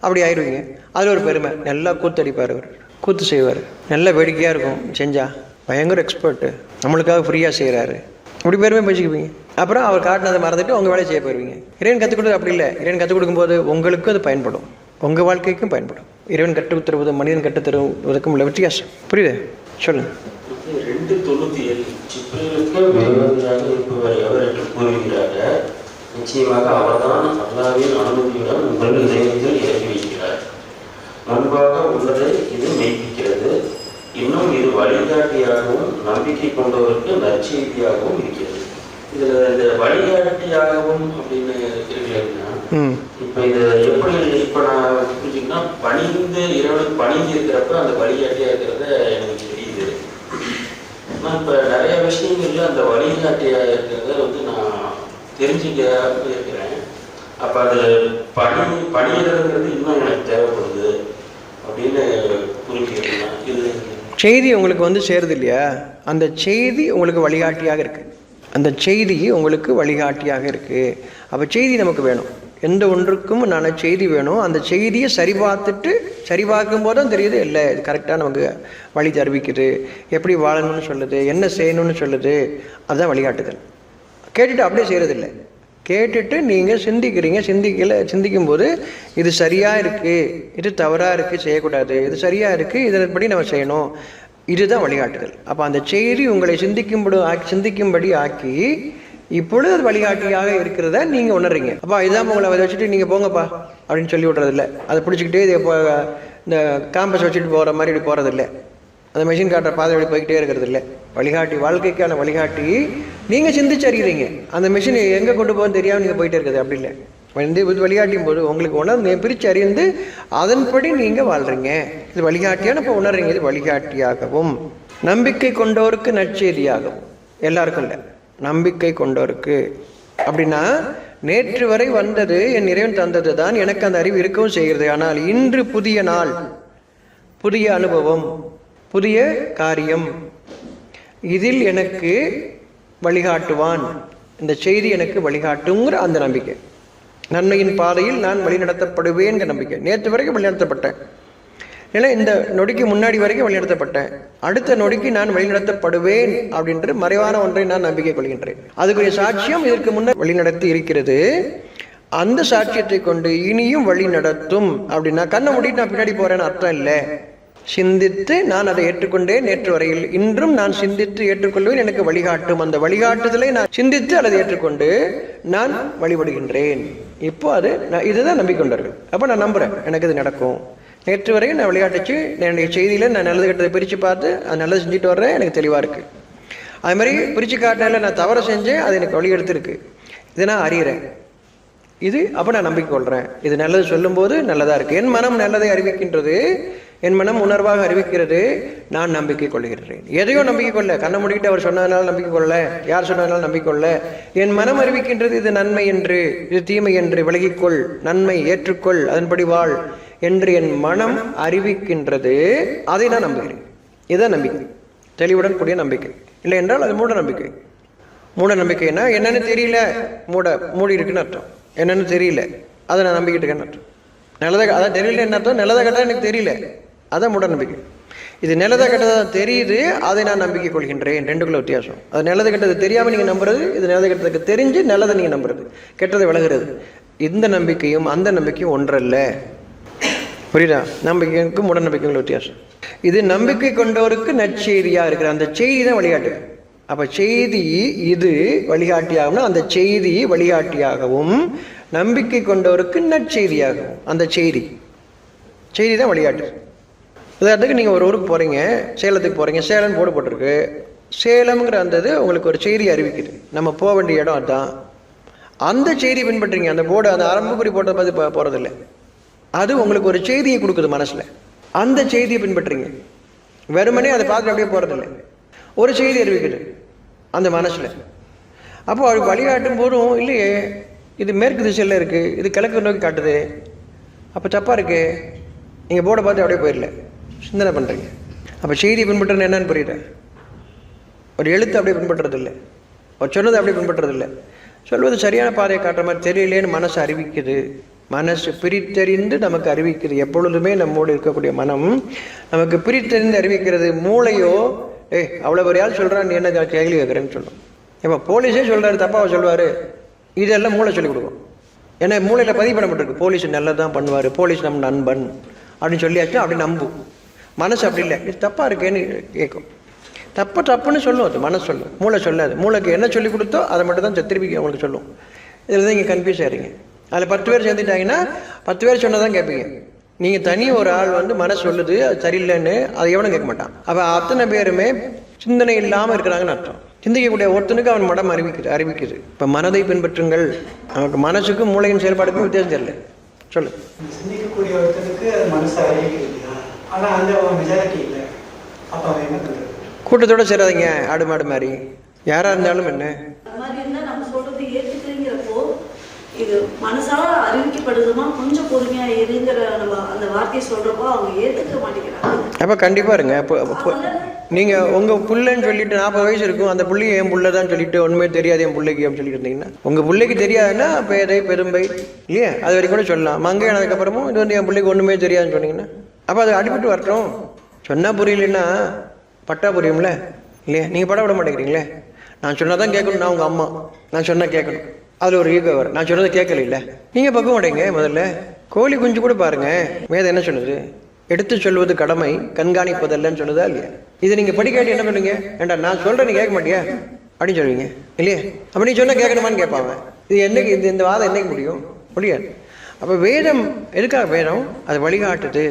அப்படி ஆயிடுவீங்க. அதில் ஒரு பெருமை. நல்லா கூத்து அடிப்பார், அவர் கூத்து செய்வார். நல்ல வேடிக்கையாக இருக்கும். செஞ்சால் பயங்கர எக்ஸ்பர்ட்டு, நம்மளுக்காக ஃப்ரீயாக செய்கிறாரு, அப்படி பெருமை பேசிக்குவீங்க. அப்புறம் அவர் காட்டினதை மறந்துட்டு உங்கள் வேலையை செய்ய போயிருவீங்க. இறைவன் கற்றுக் கொடுத்தது அப்படி இல்லை. இறைவன் கற்றுக் கொடுக்கும்போது உங்களுக்கும் அது பயன்படும், உங்கள் வாழ்க்கைக்கும் பயன்படும். இறைவன் கற்றுத் தருவது மனிதன் கற்றுத் தருவதற்கும் உள்ள வித்தியாசம் புரியுது? சொல்லுங்க. 2:97 நிச்சயமாக அவர்தான் அல்லாஹ்வின் அனுமதியுடன் உங்கள் இதயத்தில் இறக்கி வைக்கிறார். முன்பாக உள்ளதை இது மெய்ப்பிக்கிறது. இன்னும் இது வழிகாட்டியாகவும் நம்பிக்கை கொண்டவருக்கு நற்செய்தியாகவும் இருக்கிறது. இதுல இந்த வழிகாட்டியாகவும் அப்படின்னு இருக்கிறீங்கன்னா, இப்ப இது எப்படி இப்ப நான் புரிஞ்சுக்கினா, பணிந்து இறைவனுக்கு பணிந்து இருக்கிறப்ப அந்த வழிகாட்டியா இருக்கிறத எனக்கு தெரியுது. நான் இப்ப நிறைய விஷயங்கள்ல அந்த வழிகாட்டியா இருக்கிறத நான் தெரிஞ்சுக்க இருக்கிறேன். அப்ப அது பணியிடுறது இன்னும் எனக்கு தேவைப்படுது அப்படின்னு புரிஞ்சுக்கிறேன். இது செய்தி உங்களுக்கு சேருது இல்லையா? அந்த செய்தி உங்களுக்கு வழிகாட்டியாக இருக்கு. அந்த செய்தி உங்களுக்கு வழிகாட்டியாக இருக்கு. அப்போ செய்தி நமக்கு வேணும். எந்த ஒன்றுக்கும் நான் செய்தி வேணும். அந்த செய்தியை சரி பார்க்கும் போது தான் தெரியுது, இல்லை இது கரெக்டாக நமக்கு வழி தெரிவிக்குது, எப்படி வாழணும்னு சொல்லுது, என்ன செய்யணும்னு சொல்லுது. அதுதான் வழிகாட்டுதல். கேட்டுட்டு அப்படியே செய்கிறதில்லை. கேட்டுட்டு நீங்கள் சிந்திக்கும்போது இது சரியாக இருக்குது, இது தவறாக இருக்குது, செய்யக்கூடாது, இது சரியாக இருக்குது, இதன்படி நம்ம செய்யணும். இதுதான் வழிகாட்டுதல். அப்போ அந்த செய்தி உங்களை சிந்திக்கும்படி ஆக்கி இப்பொழுது அது வழிகாட்டியாக இருக்கிறத நீங்கள் உணர்றீங்க. அப்போ இதுதான் உங்களை அதை வச்சுட்டு நீங்கள் போங்கப்பா அப்படின்னு சொல்லி விட்றதில்ல. அதை பிடிச்சிக்கிட்டே இது இந்த காம்பஸ் வச்சுட்டு போகிற மாதிரி இப்படி போகிறதில்ல. அந்த மெஷின் காட்டுற பாதை வழி போய்கிட்டே இருக்கிறது இல்லை. வழிகாட்டி, வாழ்க்கைக்கான வழிகாட்டி நீங்கள் சிந்திச்சு அறிகிறீங்க. அந்த மிஷின் எங்கே கொண்டு போகணும்னு தெரியாமல் நீங்கள் போயிட்டே இருக்குது. அப்படி இல்லை. இது வழிகாட்டியும் போது உங்களுக்கு உணர்ந்து பிரித்து அறிந்து அதன்படி நீங்கள் வாழ்கிறீங்க. இது வழிகாட்டியான இப்போ உணர்றீங்க. இது வழிகாட்டியாகவும் நம்பிக்கை கொண்டோருக்கு நற்செய்தியாகவும். எல்லாருக்கும் இல்லை, நம்பிக்கை கொண்டோருக்கு. அப்படின்னா நேற்று வரை வந்தது என் இறைவன் தந்தது தான், எனக்கு அந்த அறிவு இருக்கவும் செய்கிறது. ஆனால் இன்று புதிய நாள், புதிய அனுபவம், புதிய காரியம், இதில் எனக்கு வழிகாட்டுவான், இந்த செய்தி எனக்கு வழிகாட்டுங்கிற அந்த நம்பிக்கை. நன்மையின் பாதையில் நான் வழிநடத்தப்படுவேன் நம்பிக்கை. நேற்று வரைக்கும் வழிநடத்தப்பட்டேன், ஏன்னா இந்த நொடிக்கு முன்னாடி வரைக்கும் வழிநடத்தப்பட்டேன். அடுத்த நொடிக்கு நான் வழிநடத்தப்படுவேன் அப்படின்ற மறைவான ஒன்றை நான் நம்பிக்கை கொள்கின்றேன். அதுக்குரிய சாட்சியம் இதற்கு முன்னர் வழிநடத்தி இருக்கிறது. அந்த சாட்சியத்தை கொண்டு இனியும் வழி நடத்தும். அப்படின்னா கண்ணை மூடிட்டு நான் பின்னாடி போறேன்னு அர்த்தம் இல்லை. சிந்தித்து நான் அதை ஏற்றுக்கொண்டேன் நேற்று வரையில், இன்றும் நான் சிந்தித்து ஏற்றுக்கொள்வேன், எனக்கு வழிகாட்டும். அந்த வழிகாட்டுதலை நான் சிந்தித்து அல்லது ஏற்றுக்கொண்டு நான் வழிபடுகின்றேன். இப்போ இதுதான் நம்பிக்கொண்டார்கள். அப்போ நான் நம்புறேன் எனக்கு இது நடக்கும். நேற்று வரையும் நான் விளையாட்டுச்சு என்னுடைய செய்தியில் நான் நல்லது கெட்டதை பிரித்து பார்த்து அது நல்லது செஞ்சுட்டு வர்றேன், எனக்கு தெளிவாக இருக்குது. அது மாதிரி பிரித்து காட்டினால நான் தவறு செஞ்சேன், அது எனக்கு வழி எடுத்துருக்கு, இதை நான் அறிகிறேன். இது அப்போ நான் நம்பிக்கை கொள்கிறேன். இது நல்லது சொல்லும்போது நல்லதாக இருக்குது. என் மனம் நல்லதை அறிவிக்கின்றது, என் மனம் உணர்வாக அறிவிக்கிறது, நான் நம்பிக்கை கொள்கிறேன். எதையோ நம்பிக்கை கொள்ள, கண்ணை முடிக்கிட்டு அவர் சொன்னதுனால நம்பிக்கை கொள்ள, யார் சொன்னதுனால நம்பிக்கை கொள்ள. என் மனம் அறிவிக்கின்றது இது நன்மை என்று, இது தீமை என்று, விலகிக்கொள், நன்மை ஏற்றுக்கொள், அதன்படி வாழ் என்று என் மனம் அறிவிக்கின்றது. அதை நான் நம்புகிறேன். இதுதான் நம்பிக்கை, தெளிவுடன் கூடிய நம்பிக்கை. இல்லை என்றால் அது மூட நம்பிக்கை. மூட நம்பிக்கைன்னா என்னன்னு தெரியல, மூடி இருக்குன்னு அர்த்தம். என்னன்னு தெரியல, அதை நான் நம்பிக்கிட்டு இருக்கேன்னு அர்த்தம். நல்லதாக அதான் தெரியல என்ன அர்த்தம், நல்லதாக கெட்டா எனக்கு தெரியல, அதான் மூட நம்பிக்கை. இது நல்லதாக கெட்டதாக தெரியுது, அதை நான் நம்பிக்கை கொள்கின்றேன். ரெண்டுக்குள்ள வித்தியாசம். அது நல்லது கெட்டது தெரியாமல் நீங்கள் நம்புறது, இது நல்லது கெட்டதுக்கு தெரிஞ்சு நல்லதை நீங்கள் நம்புறது, கெட்டதை விலகிறது. இந்த நம்பிக்கையும் அந்த நம்பிக்கையும் ஒன்றல்ல. புரியுதா? நம்பிக்கைக்கும் மூட நம்பிக்கைக்குள்ள வித்தியாசம். இது நம்பிக்கை கொண்டவருக்கு நற்செய்தியா இருக்கிற அந்த செய்தி தான் வழிகாட்டு. அப்ப செய்தி இது வழிகாட்டியாகும்னா அந்த செய்தி வழிகாட்டியாகவும் நம்பிக்கை கொண்டவருக்கு நற்செய்தியாகும். அந்த செய்தி தான் வழிகாட்டு. உதாரணத்துக்கு நீங்கள் ஒரு ஊருக்கு போகிறீங்க, சேலத்துக்கு போகிறீங்க, சேலம் போர்டு போட்டிருக்கு. சேலம்ங்கிற அந்த இது உங்களுக்கு ஒரு செய்தி அறிவிக்குது, நம்ம போக வேண்டிய இடம் அதுதான். அந்த செய்தியை பின்பற்றுறீங்க. அந்த போர்டு அந்த அரம்புக்குறி போட்டதை பார்த்து போகிறதில்ல, அது உங்களுக்கு ஒரு செய்தியை கொடுக்குது மனசில். அந்த செய்தியை பின்பற்றுறீங்க, வெறுமனே அதை பார்த்து அப்படியே போகிறதில்ல, ஒரு செய்தி அறிவிக்குது அந்த மனசில். அப்போ அவருக்கு வழிகாட்டும் போதும் இல்லையே இது மேற்கு திசையில் இருக்குது, இது கிழக்கு நோக்கி காட்டுது, அப்போ தப்பாக இருக்குது, நீங்கள் போர்டை பார்த்து அப்படியே போயிடல, சிந்தனை பண்ணுறீங்க. அப்போ செய்தியை பின்பற்றுறது என்னன்னு புரியுது. ஒரு எழுத்து அப்படியே பின்பற்றுறதில்லை, ஒரு சொன்னதை அப்படியே பின்பற்றுறதில்லை, சொல்வது சரியான பாதையை காட்டுற மாதிரி தெரியலேன்னு மனசு அறிவிக்குது. மனசு பிரித்தறிந்து நமக்கு அறிவிக்குது. எப்பொழுதுமே நம்மோடு இருக்கக்கூடிய மனம் நமக்கு பிரித்தறிந்து அறிவிக்கிறது. மூளையோ அவ்வளோ ஒரு ஆள் சொல்கிறான், நீ என்ன கேள்வி கேட்குறேன்னு சொல்லும். இப்போ போலீஸே சொல்கிறாரு, தப்பாக சொல்லுவார், இதெல்லாம் மூளை சொல்லிக் கொடுக்கும். ஏன்னா மூளையில் பதிவு பண்ணப்பட்டிருக்கு, போலீஸ் நல்லதான் பண்ணுவார், போலீஸ் நம்ம நண்பன் அப்படின்னு சொல்லியாச்சுன்னா அப்படி நம்பும். மனசு அப்படி இல்லை, இது தப்பாக இருக்கேன்னு கேட்கும். தப்புன்னு சொல்லும், அது மனசு சொல்லும், மூளை சொல்லாது. மூளைக்கு என்ன சொல்லி கொடுத்தோ அதை மட்டும் தான் திருப்பி அவங்களுக்கு சொல்லும். இதில் தான் இங்கே கன்ஃபியூஸ் ஆகிறீங்க. அதில் 10 பேர் சேர்ந்துட்டாங்கன்னா 10 பேர் சொன்னதான் கேட்பீங்க. நீங்கள் தனி ஒரு ஆள் மனசு சொல்லுது அது சரியில்லைன்னு அதை எவனும் கேட்க மாட்டான். அப்போ அத்தனை பேருமே சிந்தனை இல்லாமல் இருக்கிறாங்கன்னு அர்த்தம். சிந்திக்கக்கூடிய ஒருத்தனுக்கு அவன் மனம் அறிவிக்குது. இப்போ மனதை பின்பற்றுங்கள். நமக்கு மனசுக்கும் மூளையின் செயல்பாடுக்கும் வித்தியாசம் தெரியல. சொல்லு. சிந்திக்கக்கூடிய ஒருத்தனுக்கு அது மனசு அறிவிக்கிறது, ஆனால் அந்த மெஜாரிட்டி இல்லை. அப்போ அவன் என்ன பண்ணுறது? கூட்டத்தோட சேராதீங்க, ஆடு மாடு மாதிரி யாராக இருந்தாலும் என்ன மாதிரி இருந்தால் நம்ம சொல்றது ஏற்றுக்கிறீங்கிறப்போ இது மனசால அறிவிக்கப்படுதுமா, கொஞ்சம் பொறுமையாக இருங்கிற நம்ம அந்த வார்த்தையை சொல்கிறப்போ அவங்க ஏற்றுக்க மாட்டேங்கிறாங்க. அப்போ கண்டிப்பாக இருங்க. அப்போ நீங்கள் உங்கள் பிள்ளைன்னு சொல்லிட்டு 40 வயசு இருக்கும், அந்த பிள்ளையை என் பிள்ளை தான் சொல்லிட்டு ஒன்றுமே தெரியாது என் பிள்ளைக்கு அப்படின்னு சொல்லிட்டு இருந்தீங்கன்னா, உங்கள் பிள்ளைக்கு தெரியாதுன்னா பேதை பெரும்பை இல்லையா, அது வரைக்கும் கூட சொல்லலாம். மங்கை ஆனதுக்கப்புறமும் இது என் பிள்ளைக்கு ஒன்றுமே தெரியாதுன்னு சொன்னீங்கன்னா அப்போ அது அடிபட்டு வரட்டும். சொன்னால் புரியலன்னா பட்டா புரியும்ல இல்லையா? நீங்கள் பட விட மாட்டேங்கிறீங்களே. நான் சொன்னால் தான் கேட்கணும், நான் உங்கள் அம்மா, நான் சொன்னால் கேட்கணும், அதில் ஒரு ஈகோ வரும். நான் சொன்னதை கேட்கல இல்லை, நீங்கள் பக்கம் மாட்டேங்க. முதல்ல கோழி குஞ்சு கூட பாருங்கள், வேதம் என்ன சொல்லுது? எடுத்து சொல்வது கடமை, கண்காணிப்பதல்லன்னு சொல்லுதா இல்லையா? இதை நீங்கள் படிக்காட்டி என்ன பண்ணுவீங்க? ஏண்டா நான் சொல்கிறேன் நீ கேட்க மாட்டியா அப்படின்னு சொல்லுவீங்க இல்லையா? அப்போ நீ சொன்னால் கேட்கணுமான்னு கேட்பாங்க. இது என்னைக்கு இந்த வாதம் என்னைக்கு முடியாது. அப்போ வேதம் எதுக்காக? வேதம் அது வழிகாட்டுது.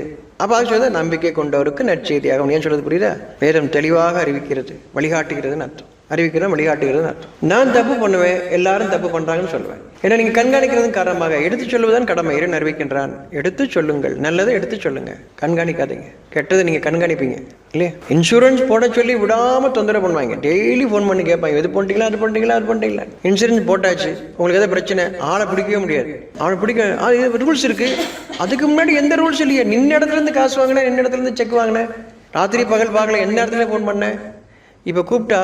அப்போ அது சொல்ல நம்பிக்கை கொண்டவருக்கு நற்செய்தியாகும். ஏன் சொல்றது புரியுதா? வேதம் தெளிவாக அறிவிக்கிறது, வழிகாட்டுகிறதுன்னு அர்த்தம். அறிவிக்கிறோம், வழிகாட்டுகிறதுன்னு அர்த்தம். நான் தப்பு பண்ணுவேன், எல்லாரும் தப்பு பண்றாங்கன்னு சொல்லுவேன். ஏன்னா நீங்க கண்காணிக்கிறதும் காரணமாக எடுத்து சொல்லுவதுதான் கடமை. இறைவன் அறிவிக்கின்றான், எடுத்து சொல்லுங்கள், நல்லதை எடுத்து சொல்லுங்க, கண்காணிக்காதீங்க. கெட்டதை நீங்க கண்காணிப்பீங்க இல்லையா? இன்சூரன்ஸ் போட சொல்லி விடாம தொந்தரவு பண்ணுவாங்க. டெய்லி ஃபோன் பண்ணி கேட்பாங்க, இது பண்ணிட்டீங்களா, அது பண்ணிட்டீங்களா. இன்சூரன்ஸ் போட்டாச்சு, உங்களுக்கு எதாவது பிரச்சனை, ஆளை பிடிக்கவே முடியாது. அவனை பிடிக்க ரூல்ஸ் இருக்கு. அதுக்கு முன்னாடி எந்த ரூல்ஸ் இல்லையே. நின்ன இடத்துல இருந்து காசு வாங்கினேன், நின்ன இடத்துல இருந்து செக் வாங்கினேன், ராத்திரி பகல் பார்க்கல, என்ன இடத்துல ஃபோன் பண்ணேன். இப்போ கூப்பிட்டா,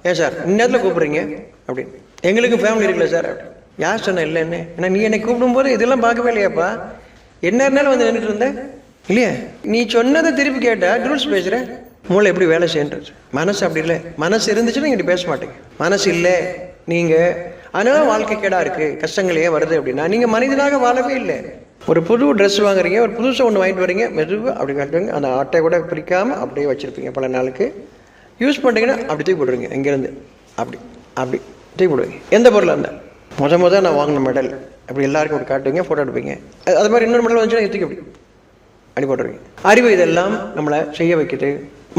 ஏன் சார் இந்நேரத்தில் கூப்பிட்றீங்க அப்படின்னு, எங்களுக்கு ஃபேமிலி இருக்குல்ல சார் அப்படி. யார் சொன்ன இல்லைன்னு? ஏன்னா நீ என்னை கூப்பிடும்போது இதெல்லாம் பார்க்கவே இல்லையாப்பா, என்ன இருந்தாலும் வந்து நின்றுட்டு இருந்தேன் இல்லையா? நீ சொன்னதை திருப்பி கேட்டால் ரூல்ஸ் பேசுகிற. மூளை எப்படி வேலை செய்யன்றது. மனசு அப்படி இல்லை. மனசு இருந்துச்சுன்னா நீங்கள் பேச மாட்டீங்க. மனசு இல்லை நீங்கள், அதனால வாழ்க்கை கேடாக இருக்குது, கஷ்டங்கள் ஏன் வருது அப்படின்னா நீங்கள் மனிதனாக வாழவே இல்லை. ஒரு புது ட்ரெஸ் வாங்குறீங்க, ஒரு புதுசாக ஒன்று வாங்கிட்டு வரீங்க, மெதுவாக அப்படி காட்டுவீங்க, அந்த ஆட்டை கூட பிரிக்காமல் அப்படியே வச்சுருப்பீங்க. பல நாளுக்கு யூஸ் பண்ணிட்டீங்கன்னா அப்படி தூக்கி போடுவீங்க. இங்கேருந்து அப்படி தூக்கி போடுவீங்க. எந்த பொருளாக இருந்தால் முதல் நான் வாங்கின மெடல் அப்படி எல்லாருக்கும் அப்படி காட்டுவீங்க, ஃபோட்டோ எடுப்பீங்க. அது மாதிரி இன்னொரு மெடல் வந்துச்சுன்னா தூக்கி அப்படி போட்டுருவீங்க. அறிவு இதெல்லாம் நம்மளை செய்ய வைக்கிது.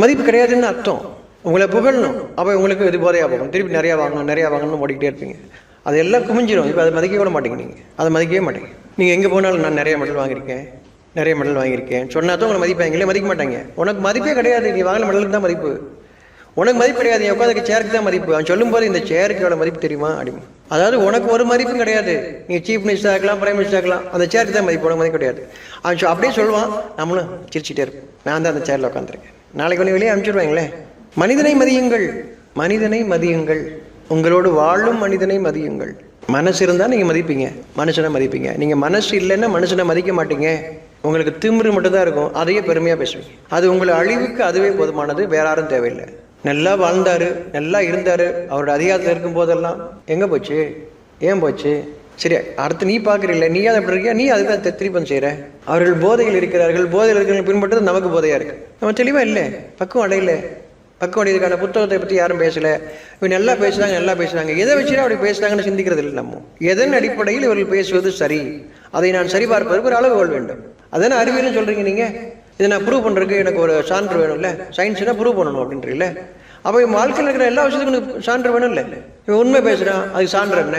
மதிப்பு கிடையாதுன்னு அர்த்தம். உங்களை புகழணும், அப்போ உங்களுக்கு இது போதையாக போகும். திருப்பி நிறையா வாங்கணும்னு ஓடிக்கிட்டே இருப்பீங்க. அது எல்லாம் குமிஞ்சிடும். இப்போ அதை மதிக்க கூட மாட்டீங்க. நீங்கள் அதை மதிக்கவே மாட்டீங்க. நீங்கள் எங்கே போனாலும் நான் நிறைய மெடல் வாங்கியிருக்கேன் சொன்னா தான் உங்களை மதிப்பாங்களே. மதிக்க மாட்டாங்க. உனக்கு மதிப்பே கிடையாது. நீ வாங்கின மெடலுக்கு தான் மதிப்பு. உனக்கு மதிப்பு கிடையாது. நீ உட்காந்து சேருக்கு தான் மதிப்பு. அவன் சொல்லும் போது இந்த சேருக்கு எவ்வளோ மதிப்பு தெரியுமா அப்படின்னு. அதாவது உனக்கு ஒரு மதிப்பும் கிடையாது. நீ சீஃப் மினிஸ்டர் ஆகலாம், பிரைம் மினிஸ்டர் ஆகலாம், அந்த சேருக்கு தான் மதிப்பு, உனக்கு மதிப்பு கிடையாது. அவன் அப்படியே சொல்லுவான், நம்மளும் சிரிச்சிட்டே இருப்போம். நான் தான் அந்த சேரில் உட்காந்துருக்கேன். நாளைக்கு ஒன்று வெளியே அனுப்பிச்சிடுவாங்களே. மனிதனை மதியுங்கள், உங்களோடு வாழும் மனிதனை மதியுங்கள். மனசு இருந்தால் நீங்கள் மதிப்பீங்க, மனுஷனை மதிப்பீங்க. நீங்கள் மனசு இல்லைன்னா மனுஷனை மதிக்க மாட்டீங்க. உங்களுக்கு திமிரு மட்டும்தான் இருக்கும். அதையே பெருமையாக பேசுவீங்க. அது உங்களை அழிவுக்கு அதுவே போதுமானது, வேற யாரும் தேவையில்லை. நல்லா வாழ்ந்தாரு, நல்லா இருந்தாரு, அவரோட அதிகாரத்தில் இருக்கும் போதெல்லாம் எங்கே போச்சு, ஏன் போச்சு? சரி, அடுத்து நீ பார்க்குறீல்ல, நீ அதை அப்படி இருக்கியா, நீ அதுதான் திருப்பம் செய்கிற. அவர்கள் போதையில் இருக்கிறார்கள், போதையில் இருக்கிறவங்க பின்பற்றது நமக்கு போதையாக இருக்குது. நம்ம தெளிவாக இல்லை, பக்குவம் அடையில, பக்குவடையதுக்கான புத்தகத்தை பற்றி யாரும் பேசலை. இவன் நல்லா பேசுகிறாங்க எதை வச்சுட்டு அப்படி பேசுகிறாங்கன்னு சிந்திக்கிறது இல்லை. நம்ம எதன் அடிப்படையில் இவர்கள் பேசுவது சரி, அதை நான் சரிபார்ப்பதற்கு ஒரு அளவுகோல் வேண்டும். அதான அறிவியல்னு சொல்கிறீங்க நீங்கள். இதை நான் ப்ரூவ் பண்ணுறதுக்கு எனக்கு ஒரு சான்று வேணும்ல, சயின்ஸ்னா ப்ரூவ் பண்ணணும் அப்படின்றீங்களே. அப்போ இவன் வாழ்க்கையில் இருக்கிற எல்லா விஷயத்துக்கும் எனக்கு சான்று வேணும் இல்லை. இவன் உண்மை பேசுகிறான், அதுக்கு சான்று என்ன?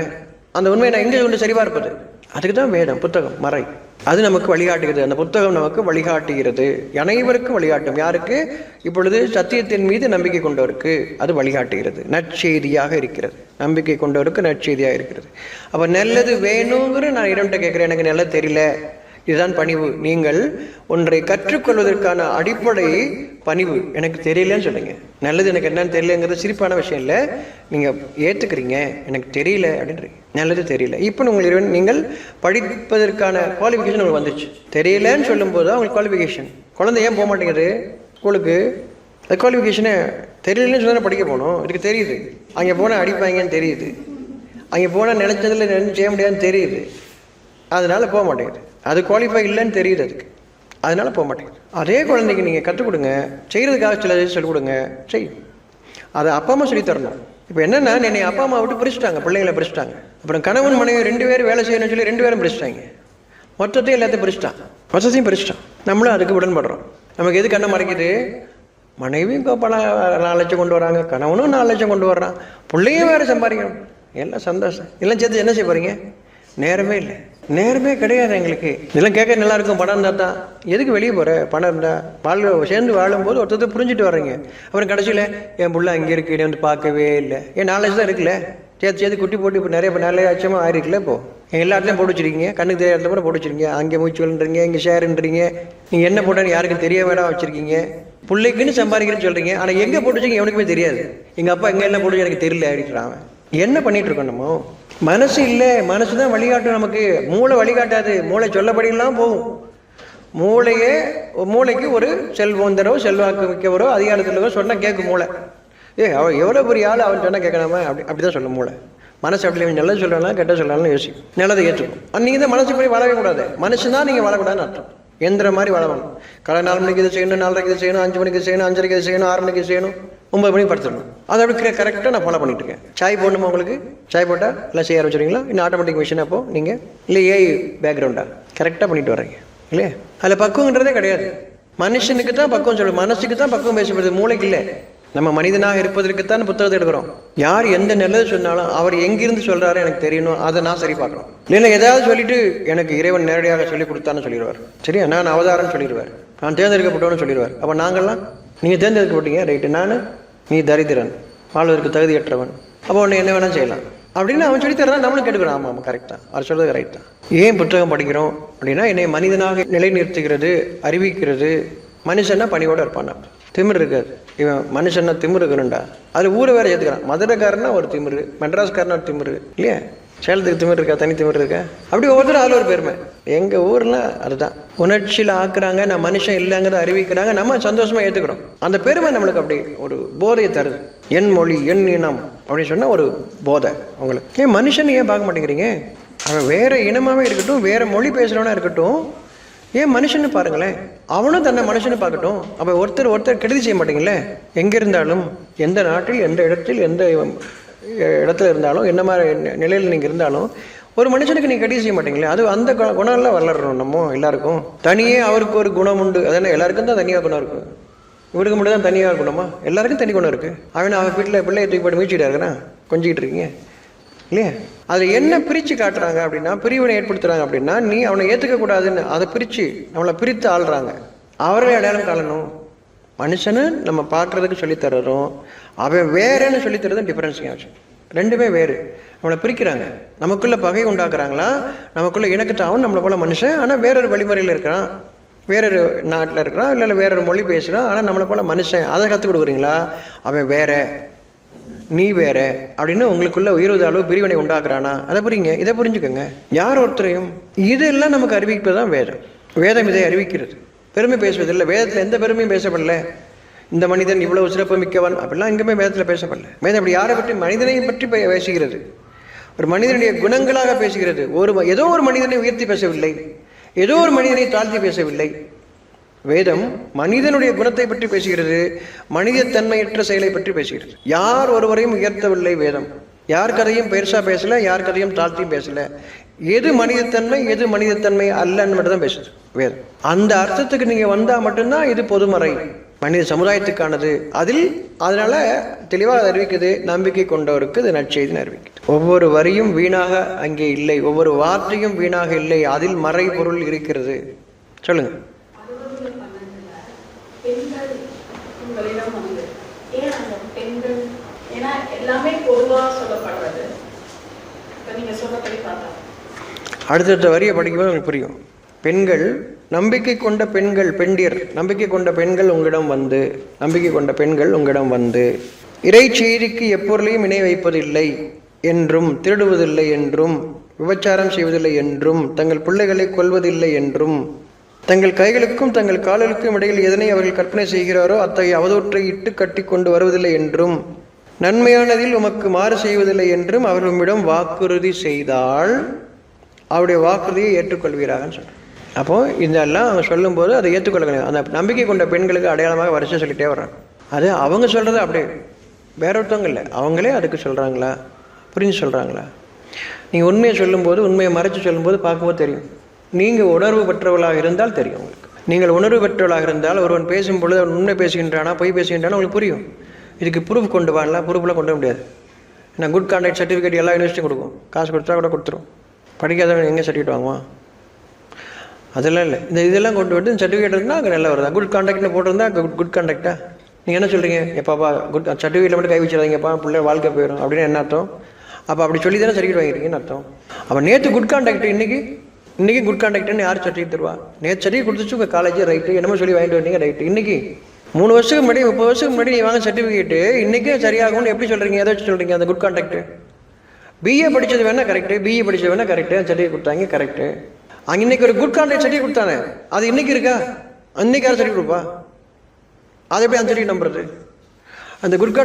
அந்த உண்மையை நான் எங்கே கொண்டு சரிபார்ப்பது? அதுக்கு தான் வேதம், புத்தகம், மறை. அது நமக்கு வழிகாட்டுகிறது. அந்த புத்தகம் நமக்கு வழிகாட்டுகிறது, அனைவருக்கும் வழிகாட்டும். யாருக்கு? இப்பொழுது சத்தியத்தின் மீது நம்பிக்கை கொண்டவருக்கு அது வழிகாட்டுகிறது, நற்செய்தியாக இருக்கிறது. நம்பிக்கை கொண்டவருக்கு நற்செய்தியாக இருக்கிறது. அப்போ நல்லது வேணுங்கிற நான் இறைவன்கிட்ட கேட்குறேன், எனக்கு நல்லது தெரியல. இதுதான் பணிவு. நீங்கள் ஒன்றை கற்றுக்கொள்வதற்கான அடிப்படை பணிவு. எனக்கு தெரியலன்னு சொல்லுங்க. நல்லது எனக்கு என்னன்னு தெரியலங்கிறது சிரிப்பான விஷயம் இல்லை. நீங்கள் ஏற்றுக்கிறீங்க, எனக்கு தெரியல அப்படின்றீங்க, நல்லது தெரியல. இப்போ உங்களுக்கு நீங்கள் படிப்பதற்கான குவாலிஃபிகேஷன் உங்களுக்கு வந்துச்சு. தெரியலன்னு சொல்லும்போது தான் உங்களுக்கு குவாலிஃபிகேஷன். குழந்தை ஏன் போக மாட்டேங்குது ஸ்கூலுக்கு? அது குவாலிஃபிகேஷனே தெரியலன்னு சொல்லி படிக்க போகணும். இதுக்கு தெரியுது, அங்கே போனால் அடிப்பாங்கன்னு தெரியுது, அங்கே போனால் நினைச்சதில் நினைச்சு செய்ய முடியாதுன்னு தெரியுது, அதனால போக மாட்டேங்குது. அது குவாலிஃபை இல்லைன்னு தெரியுது அதுக்கு, அதனால போக மாட்டேங்குது. அதே குழந்தைக்கு நீங்கள் கற்றுக் கொடுங்க, செய்கிறதுக்காக சில சொல்லிக் கொடுங்க, செய்யும். அதை அப்பா அம்மா சொல்லி தரணும். இப்போ என்னென்னா, என்னை அப்பா அம்மா விட்டு பிரிச்சுட்டாங்க, பிள்ளைங்களை பிரிச்சுட்டாங்க. அப்புறம் கணவன் மனைவி 2 பேரும் வேலை செய்யணும்னு சொல்லி 2 பேரும் பிரிச்சுட்டாங்க. மொத்தத்தையும் எல்லாத்தையும் பிரிச்சுட்டான். நம்மளும் அதுக்கு உடன்படுறோம். நமக்கு எது கண்ணை மறைக்குது? மனைவியும் இப்போ பணம் 4 லட்சம் கொண்டு வராங்க, கணவனும் 4 லட்சம் கொண்டு வர்றான், பிள்ளையும் வேறு சம்பாதிக்கணும், எல்லாம் சந்தோஷம். எல்லாம் சேர்த்து என்ன செய்ய போகிறீங்க? நேரமே இல்லை, நேரமே கிடையாது எங்களுக்கு. இதெல்லாம் கேட்க நல்லா இருக்கும், பணம் இருந்தால் தான். எதுக்கு வெளியே போகிற? பணம் இருந்தால் சேர்ந்து வாழும்போது ஒருத்தர் புரிஞ்சுட்டு வர்றீங்க. அப்புறம் கடைசியில் என் பிள்ளை அங்கே இருக்கு, வந்து பார்க்கவே இல்லை. ஏன் 4 லட்சம் தான் இருக்குல்ல, சேர்த்து குட்டி போட்டு இப்போ நிறைய லட்சமாக ஆயிருக்குல்ல. இப்போ எல்லா இடத்துலையும் போட்டு வச்சுருக்கீங்க, கண்ணுக்கு தெரியாத இடத்துல கூட போட்டு வச்சுருக்கீங்க. அங்கே மூச்சுவல்ன்றீங்க, இங்கே ஷேருன்றீங்க, நீங்கள் என்ன போட்டான்னு யாருக்கும் தெரிய வேண்டாம் வச்சுருக்கீங்க. பிள்ளைக்குன்னு சம்பாதிக்கிறேன்னு சொல்கிறீங்க, ஆனால் எங்கே போட்டு வச்சுங்க எவனுக்குமே தெரியாது. எங்கள் அப்பா எங்கே எல்லாம் போட்டு எனக்கு தெரியல அப்படின்றான். என்ன பண்ணிட்டு இருக்கோம் நம்ம? மனசு இல்லை, மனசு தான் வழிகாட்டும் நமக்கு. மூளை வழிகாட்டாது, மூளை சொல்லப்படியெல்லாம் போகும். மூளைக்கு ஒரு செல்வந்தரோ செல்வாக்கு மிக்கவரோ அதிகாரத்திலோ சொன்னால் கேட்கும் மூளை. அவன் எவ்வளோ பெரிய ஆள், அவன் சொன்னால் கேட்கலாமா? அப்படிதான் சொல்லும் மூளை. மனசு அப்படி நல்லது சொல்லலாம் கெட்ட சொல்லலாம் யோசிக்கும், நல்லதை ஏற்றுக்கும். நீங்கள் தான் மனசுப்படி வாழவே கூடாது. மனுஷன் தான் நீங்கள் வாழக்கூடாதுன்னு அர்த்தம். எந்திர மாதிரி வாழணும். காலை 4 மணிக்கு இதை செய்யணும், 4:30 இதை செய்யணும், 5 மணிக்கு செய்யணும், 5:30 இதை செய்யணும், 6 மணிக்கு செய்யணும், 9 மணிக்கு படுத்துடணும். அதை அப்படி கரெக்டாக நான் ஃபாலோ பண்ணிட்டு இருக்கேன். சாய் போடணுமா உங்களுக்கு? சாய் போட்டால் எல்லாம் செய்ய ஆரம்பிச்சிடுங்களா? இன்னும் ஆட்டோமேட்டிக் மிஷின் அப்போ நீங்கள் இல்லை ஏஐ பேக்ரவுண்டா கரெக்டாக பண்ணிட்டு வர்றீங்க இல்லையா? அதில் பக்குவங்கிறதே கிடையாது. மனுஷனுக்கு தான் பக்குவம் சொல்லுது, மனசுக்கு தான் பக்குவம் பேசப்படுது, மூளைக்கு இல்லை. நம்ம மனிதனாக இருப்பதற்குத்தான் புத்தகத்தை எடுக்கிறோம். யார் எந்த நல்லது சொன்னாலும் அவர் எங்கிருந்து சொல்கிறாரு எனக்கு தெரியணும், அதை நான் சரி பார்க்கணும். இல்லைன்னா ஏதாவது சொல்லிட்டு எனக்கு இறைவன் நேரடியாக சொல்லி கொடுத்தான்னு சொல்லிடுவார். சரியா? நான் அவதாரம் சொல்லிடுவார், நான் தேர்ந்தெடுக்கப்பட்டவன்னு சொல்லிடுவார். அப்போ நாங்கள்லாம் நீங்கள் தேர்ந்தெடுக்கப்பட்டீங்க ரைட்டு, நான் நீ தரித்திரன், வாழ்வதற்கு தகுதியற்றவன், அப்போ ஒன்று என்ன வேணால் செய்யலாம் அப்படின்னு அவன் சொல்லி தரதான் நம்மளும் கேட்டுக்கிறோம். ஆமாம் ஆமாம் கரெக்ட் தான், அவர் சொல்கிறது ரைட் தான். ஏன் புத்தகம் படிக்கிறோம் அப்படின்னா, என்னை மனிதனாக நிலைநிறுத்துகிறது, அறிவிக்கிறது. மனுஷன்னா பணியோடு இருப்பான், திமிர் இருக்காது. இவன் மனுஷன்னா திமிர் இருக்கணும்டா. அது ஊரை வேறு ஏற்றுக்கிறான். மதுரைக்காரனா ஒரு திமிரு, மெட்ராஸ்காரனா ஒரு திமிரு இல்லையா? சேலத்துக்கு திமிர் இருக்கா, தனி திமிர் இருக்கா? அப்படி ஒவ்வொருத்தரும் அதில் ஒரு பெருமை. எங்கள் ஊரில் அதுதான் உணர்ச்சியில் ஆக்குறாங்க, நான் மனுஷன் இல்லைங்கிறத அறிவிக்கிறாங்க, நம்ம சந்தோஷமாக ஏற்றுக்கிறோம். அந்த பெருமை நம்மளுக்கு அப்படி ஒரு போதையை தருது. என் மொழி என் இனம் அப்படின்னு சொன்னால் ஒரு போதை உங்களுக்கு. ஏன் மனுஷன் ஏன் பார்க்க மாட்டேங்கிறீங்க? அவன் வேறு இனமாகவே இருக்கட்டும், வேறு மொழி பேசுகிறவனா இருக்கட்டும், ஏன் மனுஷன்னு பாருங்களேன், அவனும் தன்னை மனுஷன்னு பார்க்கட்டும். அப்போ ஒருத்தர் கெடுதி செய்ய மாட்டீங்களே. எங்கே இருந்தாலும், எந்த நாட்டில், எந்த இடத்தில், எந்த இடத்துல இருந்தாலும், என்ன மாதிரி நிலையில் நீங்கள் இருந்தாலும், ஒரு மனுஷனுக்கு நீங்கள் கெடுதி செய்ய மாட்டீங்களே. அது அந்த குணம்லாம் வளரணும். நம்ம எல்லாருக்கும் தனியே அவருக்கு ஒரு குணம் உண்டு. அதனால் எல்லாருக்கும் தான் தனியாக குணம் இருக்குது. இவருக்கு மட்டும் தான் தனியாக குணமா? எல்லாருக்கும் தனி குணம் இருக்குது. அவன் வீட்டில் பிள்ளையை தூக்கி போட்டு மீச்சிட்டு இருக்கிறான், கொஞ்சிக்கிட்டு இருக்கீங்க இல்லையா? அதில் என்ன பிரித்து காட்டுறாங்க அப்படின்னா, பிரிவினை ஏற்படுத்துகிறாங்க அப்படின்னா, நீ அவனை ஏற்றுக்கக்கூடாதுன்னு அதை பிரித்து நம்மளை பிரித்து ஆள்றாங்க. அவர்களே அடையாளம் காணணும். மனுஷனு நம்ம பார்க்குறதுக்கு சொல்லித்தரோம், அவன் வேறேன்னு சொல்லித்தரதும் டிஃப்ரென்ஸிங் ஆச்சு. ரெண்டுமே வேறு. நம்மளை பிரிக்கிறாங்க, நமக்குள்ளே பகை உண்டாக்குறாங்களா, நமக்குள்ளே இணக்கத்தை. அவன் நம்மளை போல மனுஷன், ஆனால் வேறொரு வழிமுறையில் இருக்கிறான், வேறொரு நாட்டில் இருக்கிறான், இல்லை வேறொரு மொழி பேசுகிறான், ஆனால் நம்மளை போல மனுஷன். அதை கற்றுக் கொடுக்குறீங்களா? அவன் வேற, நீ வேற அப்படின்னு உங்களுக்குள்ள உயர்வு அளவு பிரிவினை உண்டாக்குறானா? அதை புரியுங்க, இதை புரிஞ்சுக்கோங்க. யார் ஒருத்தரையும் இதெல்லாம் நமக்கு அறிவிப்பது தான் வேதம். வேதம் இதை அறிவிக்கிறது, பெருமை பேசுவதில்லை. வேதத்தில் எந்த பெருமையும் பேசப்படல. இந்த மனிதன் இவ்வளவு சிறப்பு மிக்கவன் அப்படிலாம் எங்குமே வேதத்தில் பேசப்படல. வேதம் அப்படி யாரை பற்றி, மனிதனை பற்றி பேசுகிறது, ஒரு மனிதனுடைய குணங்களாக பேசுகிறது. ஏதோ ஒரு மனிதனை உயர்த்தி பேசவில்லை, ஏதோ ஒரு மனிதனை தாழ்த்தி பேசவில்லை. வேதம் மனிதனுடைய குணத்தை பற்றி பேசுகிறது, மனிதத்தன்மையற்ற செயலை பற்றி பேசுகிறது. யார் ஒருவரையும் உயர்த்தவில்லை வேதம். யார் கதையும் பெருசா பேசல, யார் கதையும் தாழ்த்தியும் பேசல. எது மனிதத்தன்மை எது மனிதத்தன்மை அல்லன்னு மட்டும் தான் பேசுது வேதம். அந்த அர்த்தத்துக்கு நீங்க வந்தா மட்டும்தான் இது பொதுமறை, மனித சமுதாயத்துக்கானது. அதனால தெளிவாக அறிவிக்குது, நம்பிக்கை கொண்டவருக்கு இது நற்செய்தின்னு அறிவிக்குது. ஒவ்வொரு வரியும் வீணாக அங்கே இல்லை, ஒவ்வொரு வார்த்தையும் வீணாக இல்லை, அதில் மறை பொருள் இருக்கிறது. சொல்லுங்க. பெண்கள் உங்களிடம் வந்து ஏன் அந்த பெண்கள், ஏன்னா எல்லாமே பொதுவாக சொல்லப்படுறது. இப்போ நீங்கள் சொன்னபடி பார்த்தா அடுத்தடுத்த வரியை படிக்கும்போது உங்களுக்கு புரியும். பெண்கள், நம்பிக்கை கொண்ட பெண்கள், பெண்டியர், நம்பிக்கை கொண்ட பெண்கள் உங்களிடம் வந்து, நம்பிக்கை கொண்ட பெண்கள் உங்களிடம் வந்து இறை செய்திக்கு எப்பொருளையும் இணை வைப்பதில்லை என்றும், திருடுவதில்லை என்றும், விபச்சாரம் செய்வதில்லை என்றும், தங்கள் பிள்ளைகளை கொல்வதில்லை என்றும், தங்கள் கைகளுக்கும் தங்கள் கால்களுக்கும் இடையில் எதனை அவர்கள் கற்பனை செய்கிறாரோ அத்தகைய அவதூற்றை இட்டு கட்டி கொண்டு வருவதில்லை என்றும், நன்மையானதில் உமக்கு மாறு செய்வதில்லை என்றும் அவர்களிடம் வாக்குறுதி செய்தால் அவருடைய வாக்குறுதியை ஏற்றுக்கொள்வீராகன்னு சொல்கிறார். அப்போது இதெல்லாம் அவங்க சொல்லும்போது அதை ஏற்றுக்கொள்ள, அந்த நம்பிக்கை கொண்ட பெண்களுக்கு அடையாளமாக வரிசை சொல்லிகிட்டே வர்றாங்க. அது அவங்க சொல்கிறது அப்படியே, வேற ஒருத்தவங்க இல்லை, அவங்களே அதுக்கு சொல்கிறாங்களா, புரிஞ்சு சொல்கிறாங்களா? நீங்கள் உண்மையை சொல்லும்போது, உண்மையை மறைச்சு சொல்லும்போது பார்க்கும்போது தெரியும். நீங்கள் உணர்வு பெற்றவர்களாக இருந்தால் தெரியும் உங்களுக்கு. நீங்கள் உணர்வு பெற்றவர்களாக இருந்தால் ஒருவன் பேசும்பொழுது அவன் உண்மை பேசுகின்றானா பொய் பேசுகின்றானா உங்களுக்கு புரியும். இதுக்கு ப்ரூஃப் கொண்டு வரலாம், ப்ரூஃப்லாம் கொண்டு வர முடியாது. ஏன்னா குட் கான்டாக்ட் சர்டிஃபிகேட் எல்லா யூனிவர்சிட்டியும் கொடுக்கும், காசு கொடுத்தா கூட கொடுத்துரும். படிக்காதவன் எங்கே சர்டிஃபிகேட் வாங்குவான்? அதெல்லாம் இல்லை. இதெல்லாம் கொண்டு வந்து சர்டிஃபிகேட் இருந்தால் அங்கே நல்லா வருதா? குட் கான்டாக்ட்னு போட்டிருந்தா குட் கான்டாக்டா? நீங்கள் என்ன சொல்கிறீங்க? எப்பாப்பா குட் சர்டிஃபிகேட்டில் மட்டும் கை வச்சிடாதீங்கப்பா, பிள்ளை வாழ்க்கை போயிடும் அப்படின்னு என்ன அர்த்தம்? அப்போ அப்படி சொல்லி தானே சர்டிஃபிகேட் வாங்கிருக்கீங்கன்னு அர்த்தம். அப்போ நேற்று குட் கான்டாக்ட், இன்றைக்கி குட் கான்டாக்ட்னு யார் சர்டிஃபிகேட் தருவா? நேற்று சர்டிஃபிகேட் கொடுத்துச்சு உங்கள் காலேஜ், ரைட்டு, என்னமோ சொல்லி வாங்கிட்டு வந்தீங்க, ரைட்டு. இன்றைக்கி 3 வருஷத்துக்கு முன்னாடி 30 வருஷத்துக்கு முன்னாடி நீ வாங்க சர்டிஃபிகேட்டு இன்றைக்கே சரியாகும்னு எப்படி சொல்கிறீங்க? எதை வச்சு சொல்கிறீங்க? அந்த குட் கான்டாக்ட் பிஏ படித்தது வேணால் கரெக்டு, பிஏ படித்தது வேணால் கரெக்டு, சர்டிஃபிகேட் கொடுத்தாங்க கரெக்டு. அங்கே இன்றைக்கி ஒரு குட் கான்டாக்ட் சர்டிஃபிகேட் கொடுத்தானே, அது இன்றைக்கி இருக்கா? அன்றைக்கி யார் சர்டிஃபிகேட் கொடுப்பா? அதை எப்படி அந்த சர்டிஃபிகேட் நம்புறது? அந்த குட்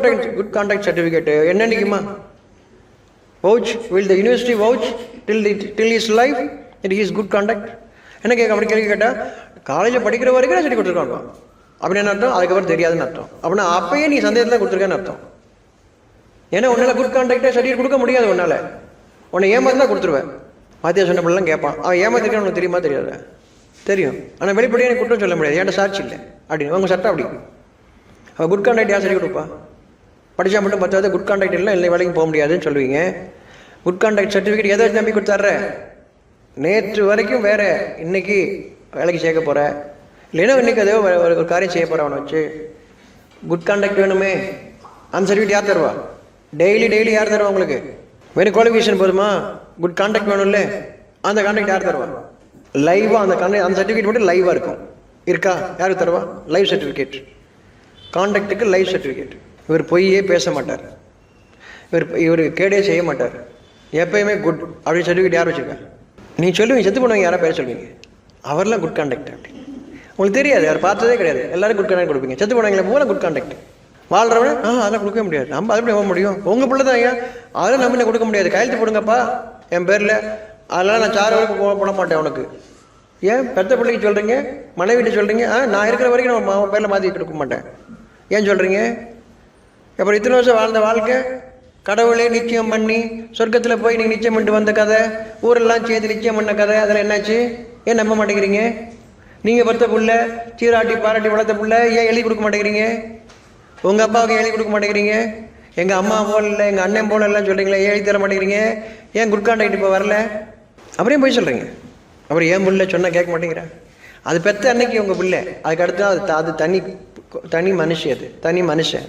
கான்டாக்ட் சர்டிஃபிகேட்டு என்னன்னைக்குமா vouch? Will the university vouch till his life it is good conduct? என்ன கேட்க? அப்படி கேள்வி கேட்டால் காலேஜில் படிக்கிற வரைக்கும் நான் சர்டிஃபிகேட் கொடுத்துருக்காங்க அப்படின்னு என்ன அர்த்தம்? அதுக்கப்புறம் தெரியாதுன்னு அர்த்தம். அப்படின்னா அப்பயே நீ சந்தேகத்தில் கொடுத்துருக்கேன்னு அர்த்தம். ஏன்னா உன்னால் குட் கான்டாக்டே சர்டிஃபிகேட் கொடுக்க முடியாது. உன்னால் உன்னை ஏமாந்து தான் கொடுத்துருவேன். வாத்தியா சொன்ன பிள்ளைலாம் கேட்பான், அவன் ஏமாத்திருக்கான் உனக்கு தெரியுமா? தெரியாது. தெரியும், ஆனால் வெளிப்படையாக எனக்கு குற்றம் சொல்ல முடியாது, ஏன்ட்ட சாட்சி இல்லை அப்படின்னு அவங்க சட்டம் அப்படி. அவள் குட் கான்டாக்ட் யார் சர்டிஃபிகேட் கொடுப்பா? படித்தா மட்டும் 10வது குட் கான்டாக்ட் இல்லை, இல்லை வேலைக்கு போக முடியாதுன்னு சொல்லுவீங்க. குட் கான்டாக்ட் சர்டிஃபிகேட் எதை நம்பி கொடுத்தார? நேற்று வரைக்கும் வேற, இன்னைக்கு வேலைக்கு சேர்க்க போகிற, இல்லைன்னா இன்னைக்கு அதே ஒரு காரியம் செய்ய போகிற, அவனை வச்சு குட் கான்டாக்ட் வேணுமே. அந்த சர்டிஃபிகேட் யார் தருவா? டெய்லி யார் தருவா உங்களுக்கு? வெறும் குவாலிஃபிகேஷன் போதுமா? குட் கான்டாக்ட் வேணும்ல, அந்த கான்டாக்ட் யார் தருவா? லைவாக அந்த சர்டிஃபிகேட் மட்டும் லைவாக இருக்கும். இருக்கா? யாருக்கு தருவா? Live certificate. கான்டாக்டுக்கு லைவ் சர்டிஃபிகேட். இவர் பொய்யே பேச மாட்டார், இவர் கேடே செய்ய மாட்டார், எப்பயுமே குட் அப்படி சர்டிஃபிகேட் யார் வச்சுருக்கா? நீங்கள் சொல்லுவீங்க, செத்து போனவங்க யாராவது பேர சொல்லுவீங்க, அவர்லாம் குட் கான்டாக்ட் அப்படி. உங்களுக்கு தெரியாது, அவர் பார்த்ததே கிடையாது, எல்லாரும் குட் கான்டாக்ட் கொடுப்பீங்க. செத்து போனவங்களை போல குட் கான்டாக்ட். வாழ்றவன அதெல்லாம் கொடுக்க முடியாது, நம்ம அது எப்படி போக முடியும்? உங்கள் பிள்ளை தான் ஐயா, அதெல்லாம் நம்ம என்ன கொடுக்க முடியாது. கையெழுத்து போடுங்கப்பா என் பேரில், அதெல்லாம் நான் 4 வரைக்கும் போட மாட்டேன் உனக்கு. ஏன் பெத்த பிள்ளைக்கு சொல்கிறீங்க, மனைவிட்டு சொல்கிறீங்க? நான் இருக்கிற வரைக்கும் நான் அவன் பேரில் மாற்றி கொடுக்க மாட்டேன். ஏன் சொல்கிறீங்க? அப்புறம் இத்தனை வருஷம் வாழ்ந்த வாழ்க்கை கடவுளே நிச்சயம் பண்ணி சொர்க்கத்தில் போய் நீங்கள் நிச்சயம் பண்ணிட்டு வந்த கதை, ஊரெல்லாம் சேர்த்து நிச்சயம் பண்ண கதை, அதில் என்னாச்சு? ஏன் நம்ப மாட்டேங்கிறீங்க? நீங்கள் பெத்த புள்ள, சீராட்டி பாராட்டி வளர்த்த புள்ள, ஏன் எழுதி கொடுக்க மாட்டேங்கிறீங்க? உங்கள் அப்பாவுக்கு எழுதி கொடுக்க மாட்டேங்கிறீங்க? எங்கள் அம்மா போல இல்லை, எங்கள் அண்ணன் போல எல்லாம் சொல்கிறீங்களே, ஏன் எழுதி தர மாட்டேங்கிறீங்க? ஏன் குட் கான்டாக்ட் இப்போ வரல? அப்படியே போய் சொல்கிறீங்க. அப்புறம் ஏன் பிள்ளை சொன்னால் கேட்க மாட்டேங்கிறேன். அது பெற்ற அன்னைக்கு உங்கள் பிள்ளை, அதுக்கு அடுத்து அது தனி மனுஷன், அது தனி மனுஷன்.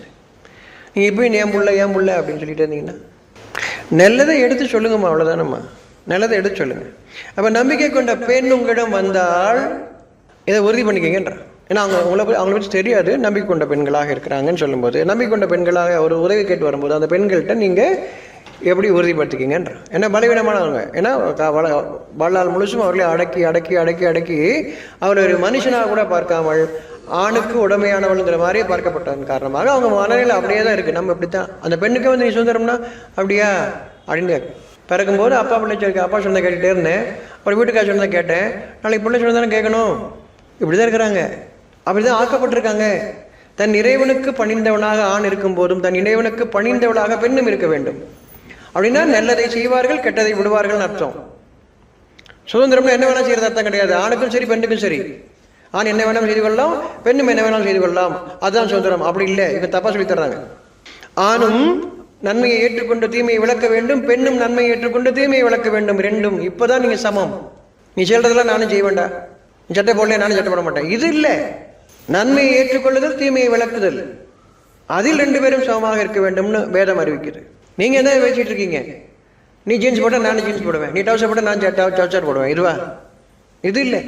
நீங்கள் இப்போயும் ஏன் புள்ள அப்படின்னு சொல்லிட்டு இருந்தீங்கன்னா நல்லதை எடுத்து சொல்லுங்கம்மா, அவ்வளோதானம்மா, நல்லதை எடுத்து சொல்லுங்கள். அப்போ நம்பிக்கை கொண்ட பெண் உங்களிடம் வந்தால் இதை உறுதி பண்ணிக்கங்கன்றான். ஏன்னா அவங்கள பற்றி தெரியாது, நம்பிக்கை கொண்ட பெண்களாக இருக்கிறாங்கன்னு சொல்லும்போது, நம்பிக்கை கொண்ட பெண்களாக ஒரு உதவி கேட்டு வரும்போது அந்த பெண்கள்கிட்ட நீங்கள் எப்படி உறுதிப்படுத்திக்கிங்கன்ற. ஏன்னா பலவீனமானவங்க, ஏன்னா வாழ்நாள் முழுசும் அவர்களை அடக்கி அடக்கி அடக்கி அடக்கி அவளை ஒரு மனுஷனாக கூட பார்க்காமல் ஆணுக்கு உடமையானவளுங்கிற மாதிரியே பார்க்கப்பட்டதன் காரணமாக அவங்க மனநிலை அப்படியே தான் இருக்குது. நம்ம இப்படி தான். அந்த பெண்ணுக்கு வந்து நீ சுதந்திரம்னா அப்படியா அப்படின்னு பிறக்கும்போது அப்பா பிள்ளை சொல்லிக்க, அப்பா சொன்னதை கேட்டுகிட்டே இருந்தேன், அப்புறம் வீட்டுக்கார சொன்னதை கேட்டேன், நாளைக்கு பிள்ளை சொன்னதானே கேட்கணும். இப்படி தான் இருக்கிறாங்க. அப்படிதான் ஆக்கப்பட்டிருக்காங்க. தன் இறைவனுக்கு பணிந்தவனாக ஆண் இருக்கும் போதும் தன் இறைவனுக்கு பணிந்தவளாக பெண்ணும் இருக்க வேண்டும். அப்படின்னா நல்லதை செய்வார்கள், கெட்டதை விடுவார்கள் அர்த்தம். சுதந்திரம்னு என்ன வேணாலும் செய்யறது அர்த்தம் கிடையாது. ஆணுக்கும் சரி பெண்ணுக்கும் சரி. ஆண் என்ன வேணாலும் செய்து கொள்ளலாம், பெண்ணும் என்ன வேணாலும் செய்து கொள்ளலாம், அதுதான் சுதந்திரம். அப்படி இல்லை, இவங்க தப்பா சொல்லி தர்றாங்க. ஆணும் நன்மையை ஏற்றுக்கொண்டு தீமையை விளக்க வேண்டும், பெண்ணும் நன்மையை ஏற்றுக்கொண்டு தீமையை விளக்க வேண்டும். ரெண்டும் இப்பதான் நீங்க சமம். நீ சொல்றதெல்லாம் நானும் செய்ய வேண்டாம், நீ சட்டை போடல நானும் சட்டை போட மாட்டேன், இது இல்லை. நன்மையை ஏற்றுக்கொள்ளுதல், தீமையை விளக்குதல், அதில் 2 பேரும் சமமாக இருக்க வேண்டும்னு வேதம் அறிவிக்குது. நீங்க என்ன பேசிட்டு இருக்கீங்க? நீ ஜீன்ஸ் போட்டா நானும் ஜீன்ஸ் போடுவேன், நீ டவுசர் போட்டா நான் டவுசர் போடுவேன், இதுவா? இது இல்லை.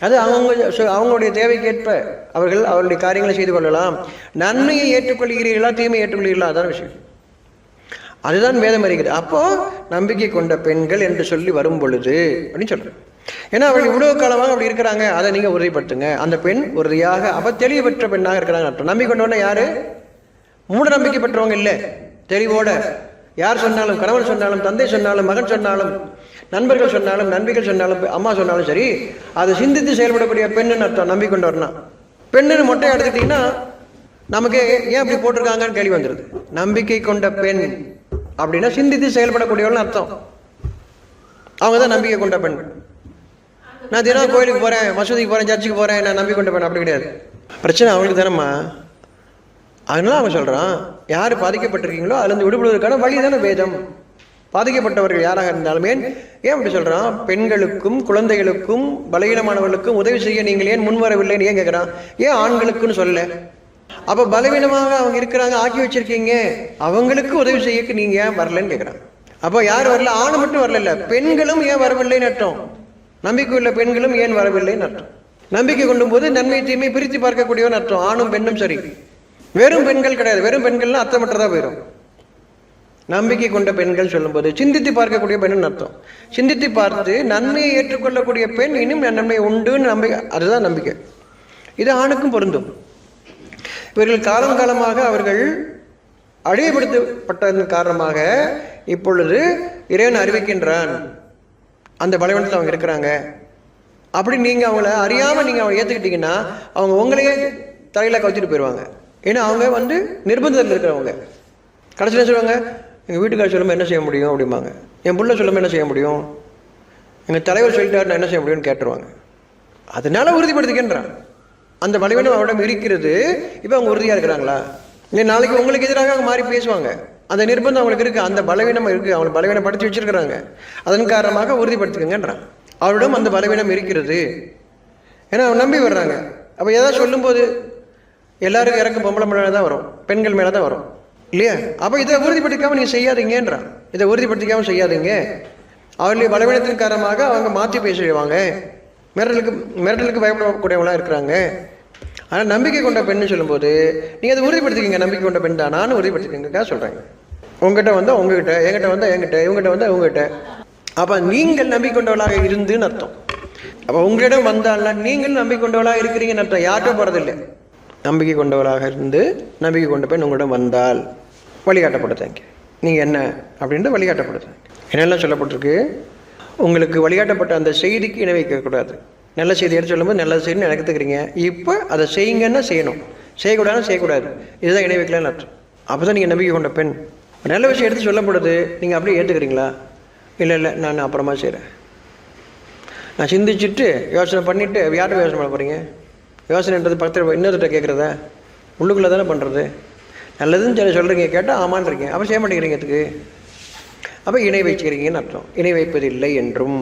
அது அவங்களுடைய தேவைக்கேற்ப அவர்களுடைய காரியங்களை செய்து கொள்ளலாம். நன்மையை ஏற்றுக்கொள்கிறீர்களா, தீமையை ஏற்றுக்கொள்கிறீர்களா, அதான் விஷயம். அதுதான் வேதம் அறிகிறது. அப்போ நம்பிக்கை கொண்ட பெண்கள் என்று சொல்லி வரும் பொழுது அப்படின்னு சொல்றேன். ஏன்னா அவர்கள் இவ்வளவு காலமாக அப்படி இருக்கிறாங்க, அதை நீங்க உறுதிப்படுத்துங்க. அந்த பெண் உறுதியாக அவ தெளிவு பெற்ற பெண்ணாக இருக்கிறாங்க அர்த்தம். நம்பிக்கை கொண்டவன யாரு? மூட நம்பிக்கை பெற்றவங்க இல்லை. தெளிவோட யார் சொன்னாலும், கணவன் சொன்னாலும், தந்தை சொன்னாலும், மகன் சொன்னாலும், நண்பர்கள் சொன்னாலும், நண்பிகள் சொன்னாலும், அம்மா சொன்னாலும் சரி, அதை சிந்தித்து செயல்படக்கூடிய பெண்ணுன்னு அர்த்தம். நம்பிக்கை கொண்டவர்னா பெண்ணுன்னு மொட்டை எடுத்துக்கிட்டீங்கன்னா நமக்கு ஏன் அப்படி போட்டிருக்காங்கன்னு கேள்வி வந்துடுது. நம்பிக்கை கொண்ட பெண் அப்படின்னா சிந்தித்து செயல்படக்கூடியவள்னு அர்த்தம். அவங்க தான் நம்பிக்கை கொண்ட பெண். நான் தினம் கோயிலுக்கு போறேன், மசூதிக்கு போறேன், சர்ச்சுக்கு போறேன், நான் நம்பிக்கை கொண்ட பெண் அப்படி கிடையாது. பிரச்சனை அவங்களுக்கு தானம்மா. அதனால அவன் சொல்றான், யார் பாதிக்கப்பட்டிருக்கீங்களோ அதுல இருந்து விடுபடுவதற்கான வழி தானே வேதம். பாதிக்கப்பட்டவர்கள் யாராக இருந்தாலும் ஏன் அப்படி சொல்றான்? பெண்களுக்கும் குழந்தைகளுக்கும் பலவீனமானவர்களுக்கும் உதவி செய்ய நீங்கள் ஏன் முன்வரவில்லைன்னு ஏன் கேட்கிறான்? ஏன் ஆண்களுக்குன்னு சொல்ல? அப்ப பலவீனமாக அவங்க இருக்கிறாங்க, ஆக்கி வச்சிருக்கீங்க, அவங்களுக்கு உதவி செய்ய நீங்க ஏன் வரலன்னு கேட்கிறான். அப்போ யார் வரல? ஆண் மட்டும் வரல, பெண்களும் ஏன் வரவில்லைன்னு அர்த்தம். நம்பிக்கை உள்ள பெண்களும் ஏன் வரவில்லைன்னு அர்த்தம். நம்பிக்கை கொண்டும் போது நன்மை தீமை பிரித்து பார்க்கக்கூடியவன் அர்த்தம். ஆணும் பெண்ணும் சரி. வெறும் பெண்கள் கிடையாது. வெறும் பெண்கள்னா அர்த்தமற்றதா போயிடும். நம்பிக்கை கொண்ட பெண்கள் சொல்லும்போது சிந்தித்து பார்க்கக்கூடிய பெண் அர்த்தம். சிந்தித்து பார்த்து நன்மையை ஏற்றுக்கொள்ளக்கூடிய பெண் இன்னும் நன்மை உண்டுன்னு நம்பிக்கை, அதுதான் நம்பிக்கை. இது ஆணுக்கும் பொருந்தும். இவர்கள் காலம் காலமாக அவர்கள் அழிவுபடுத்தப்பட்டதன் காரணமாக இப்பொழுது இறைவன் அறிவிக்கின்றான் அந்த பலவீனத்தில் அவங்க இருக்கிறாங்க. அப்படி நீங்க அவங்கள அறியாம நீங்க அவங்க ஏத்துக்கிட்டீங்கன்னா அவங்க உங்களையே தலையில கவுத்திட்டு போயிடுவாங்க. ஏன்னா அவங்க நிர்பந்தத்தில் இருக்கிறவங்க. கடைசியில் சொல்லுவாங்க, எங்கள் வீட்டுக்காரர் சொல்லும்போது என்ன செய்ய முடியும் அப்படிம்பாங்க. என் புள்ள சொல்லும்போது என்ன செய்ய முடியும், எங்கள் தலைவர் சொல்லிட்டாரு நான் என்ன செய்ய முடியும்னு கேட்டுருவாங்க. அதனால உறுதிப்படுத்திக்கின்றான். அந்த பலவீனம் அவரிடம் இருக்கிறது. இப்போ அவங்க உறுதியாக இருக்கிறாங்களா? இல்லை நாளைக்கு உங்களுக்கு எதிராக அவங்க மாறி பேசுவாங்க. அந்த நிர்பந்தம் அவங்களுக்கு இருக்குது, அந்த பலவீனம் இருக்குது, அவங்களை பலவீனப்படுத்தி வச்சிருக்கிறாங்க. அதன் காரணமாக உறுதிப்படுத்திக்கங்கன்றான். அவரிடம் அந்த பலவீனம் இருக்கிறது. ஏன்னா அவங்க நம்பி வர்றாங்க. அப்போ ஏதாவது சொல்லும்போது எல்லாருக்கும் இறக்க பொம்பளை மேலே தான் வரும், பெண்கள் மேலே தான் வரும் இல்லையா? அப்போ இதை உறுதிப்படுத்திக்காமல் நீங்கள் செய்யாதீங்கன்றான். இதை உறுதிப்படுத்திக்காமல் செய்யாதீங்க. அவர்களுடைய பலவீனத்தின் காரணமாக அவங்க மாற்றி பேசுவாங்க, மிரட்டலுக்கு பயப்படக்கூடியவங்களாம் இருக்கிறாங்க. ஆனால் நம்பிக்கை கொண்ட பெண்ணு சொல்லும்போது நீங்கள் அதை உறுதிப்படுத்திக்கிங்க. நம்பிக்கை கொண்ட பெண் தான், நானும் உறுதிப்படுத்திக்கங்கக்கா சொல்கிறேன். உங்ககிட்ட வந்தால் உங்ககிட்ட, என்கிட்ட வந்தால் என்கிட்ட, இவங்ககிட்ட வந்தால் இவங்ககிட்ட. அப்போ நீங்கள் நம்பிக்கை கொண்டவளாக இருந்துன்னு அர்த்தம். அப்போ உங்களிடம் வந்தால்னா நீங்கள் நம்பிக்கை கொண்டவளாக இருக்கிறீங்கன்னு அர்த்தம். யார்கிட்ட போகிறதில்லை. நம்பிக்கை கொண்டவளாக இருந்து நம்பிக்கை கொண்ட பெண் உங்களிடம் வந்தால் வழிகாட்டப்படுத்தாங்க. நீங்கள் என்ன அப்படின்ட்டு வழிகாட்டப்படுத்தாங்க. என்னெல்லாம் சொல்லப்பட்டிருக்கு? உங்களுக்கு வழிகாட்டப்பட்ட அந்த செய்திக்கு இணை வைக்கக்கூடாது. நல்ல செய்தி எடுத்து சொல்லும்போது நல்ல செய்தின்னு நினைக்கிறீங்க. இப்போ அதை செய்யுங்கன்னா செய்யணும், செய்யக்கூடாதுன்னு செய்யக்கூடாது. இதுதான் இணை வைக்கலான்னு அர்த்தம். அப்போ தான் நீங்கள் நம்பிக்கை கொண்ட பெண். நல்ல விஷயம் எடுத்து சொல்லப்படுது, நீங்கள் அப்படியே ஏற்றுக்கிறீங்களா? இல்லை நான் அப்புறமா செய்கிறேன், நான் சிந்திச்சுட்டு யோசனை பண்ணிவிட்டு யார்கிட்ட யோசனை பண்ண போகிறீங்க? யோசனைன்றது பக்கத்தில் இன்னொருத்த கேட்குறதா? உள்ளுக்குள்ளே தானே பண்ணுறது. நல்லதுன்னு சொல்லி சொல்கிறீங்க, கேட்டால் ஆமான்றீங்க, அப்போ செய்ய மாட்டேங்கிறீங்க. அதுக்கு அப்போ இணை வச்சுக்கிறீங்கன்னு அர்த்தம். இணை வைப்பதில்லை என்றும்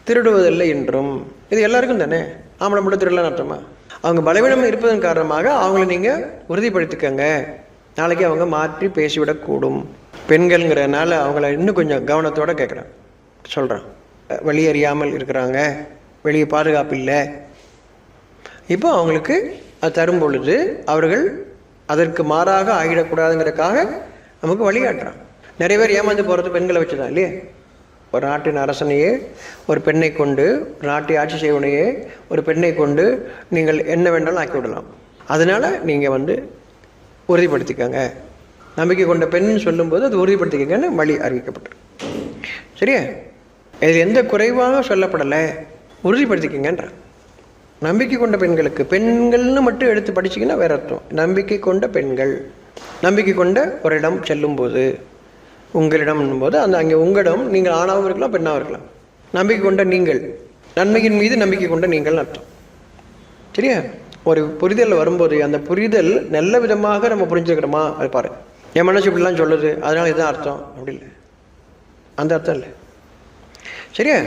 திருடுவதில்லை என்றும் இது எல்லாருக்கும் தானே. ஆம்பளை மட்டும் திருடலான்னு அர்த்தமா? அவங்க பலவீனம் இருப்பதன் காரணமாக அவங்கள நீங்கள் உறுதிப்படுத்திக்கங்க. நாளைக்கு அவங்க மாற்றி பேசிவிடக்கூடும். பெண்கள்ங்கிறதுனால அவங்கள இன்னும் கொஞ்சம் கவனத்தோடு கேட்குறேன், சொல்கிறேன். வெளியறியாமல் இருக்கிறாங்க, வெளியே பாதுகாப்பு இல்லை. இப்போ அவங்களுக்கு அது தரும் பொழுது அவர்கள் அதற்கு மாறாக ஆகிடக்கூடாதுங்கிறதுக்காக நமக்கு வழிகாட்டுறான். நிறைய பேர் ஏமாந்து போகிறது பெண்களை வச்சு தான் இல்லையே. ஒரு நாட்டின் அரசனையே ஒரு பெண்ணை கொண்டு, நாட்டை ஆட்சி செய்வனையே ஒரு பெண்ணை கொண்டு நீங்கள் என்ன வேண்டாலும் ஆக்கி விடலாம். அதனால் நீங்கள் உறுதிப்படுத்திக்கங்க. நம்பிக்கை கொண்ட பெண் சொல்லும்போது அது உறுதிப்படுத்திக்கங்கன்னு வழி அறிவிக்கப்பட்டிருக்கு. சரியா? இதில் எந்த குறைவாக சொல்லப்படலை, உறுதிப்படுத்திக்கங்கன்றான். நம்பிக்கை கொண்ட பெண்களுக்கு, பெண்கள்னு மட்டும் எடுத்து படிச்சிங்கன்னா வேற அர்த்தம். நம்பிக்கை கொண்ட பெண்கள், நம்பிக்கை கொண்ட ஒரு இடம் செல்லும்போது, உங்களிடம் போது அந்த அங்கே உங்களிடம் நீங்கள் ஆணாகவும் இருக்கலாம் பெண்ணாகவும் இருக்கலாம். நம்பிக்கை கொண்ட நீங்கள், நன்மையின் மீது நம்பிக்கை கொண்ட நீங்கள்னு அர்த்தம். சரியா? ஒரு புரிதல் வரும்போது அந்த புரிதல் நல்ல விதமாக நம்ம புரிஞ்சுக்கிறோமா அது பாரு. என் மனசு இப்படிலாம் சொல்லுது அதனால இதுதான் அர்த்தம், அப்படி இல்லை, அந்த அர்த்தம் இல்லை. சரியா?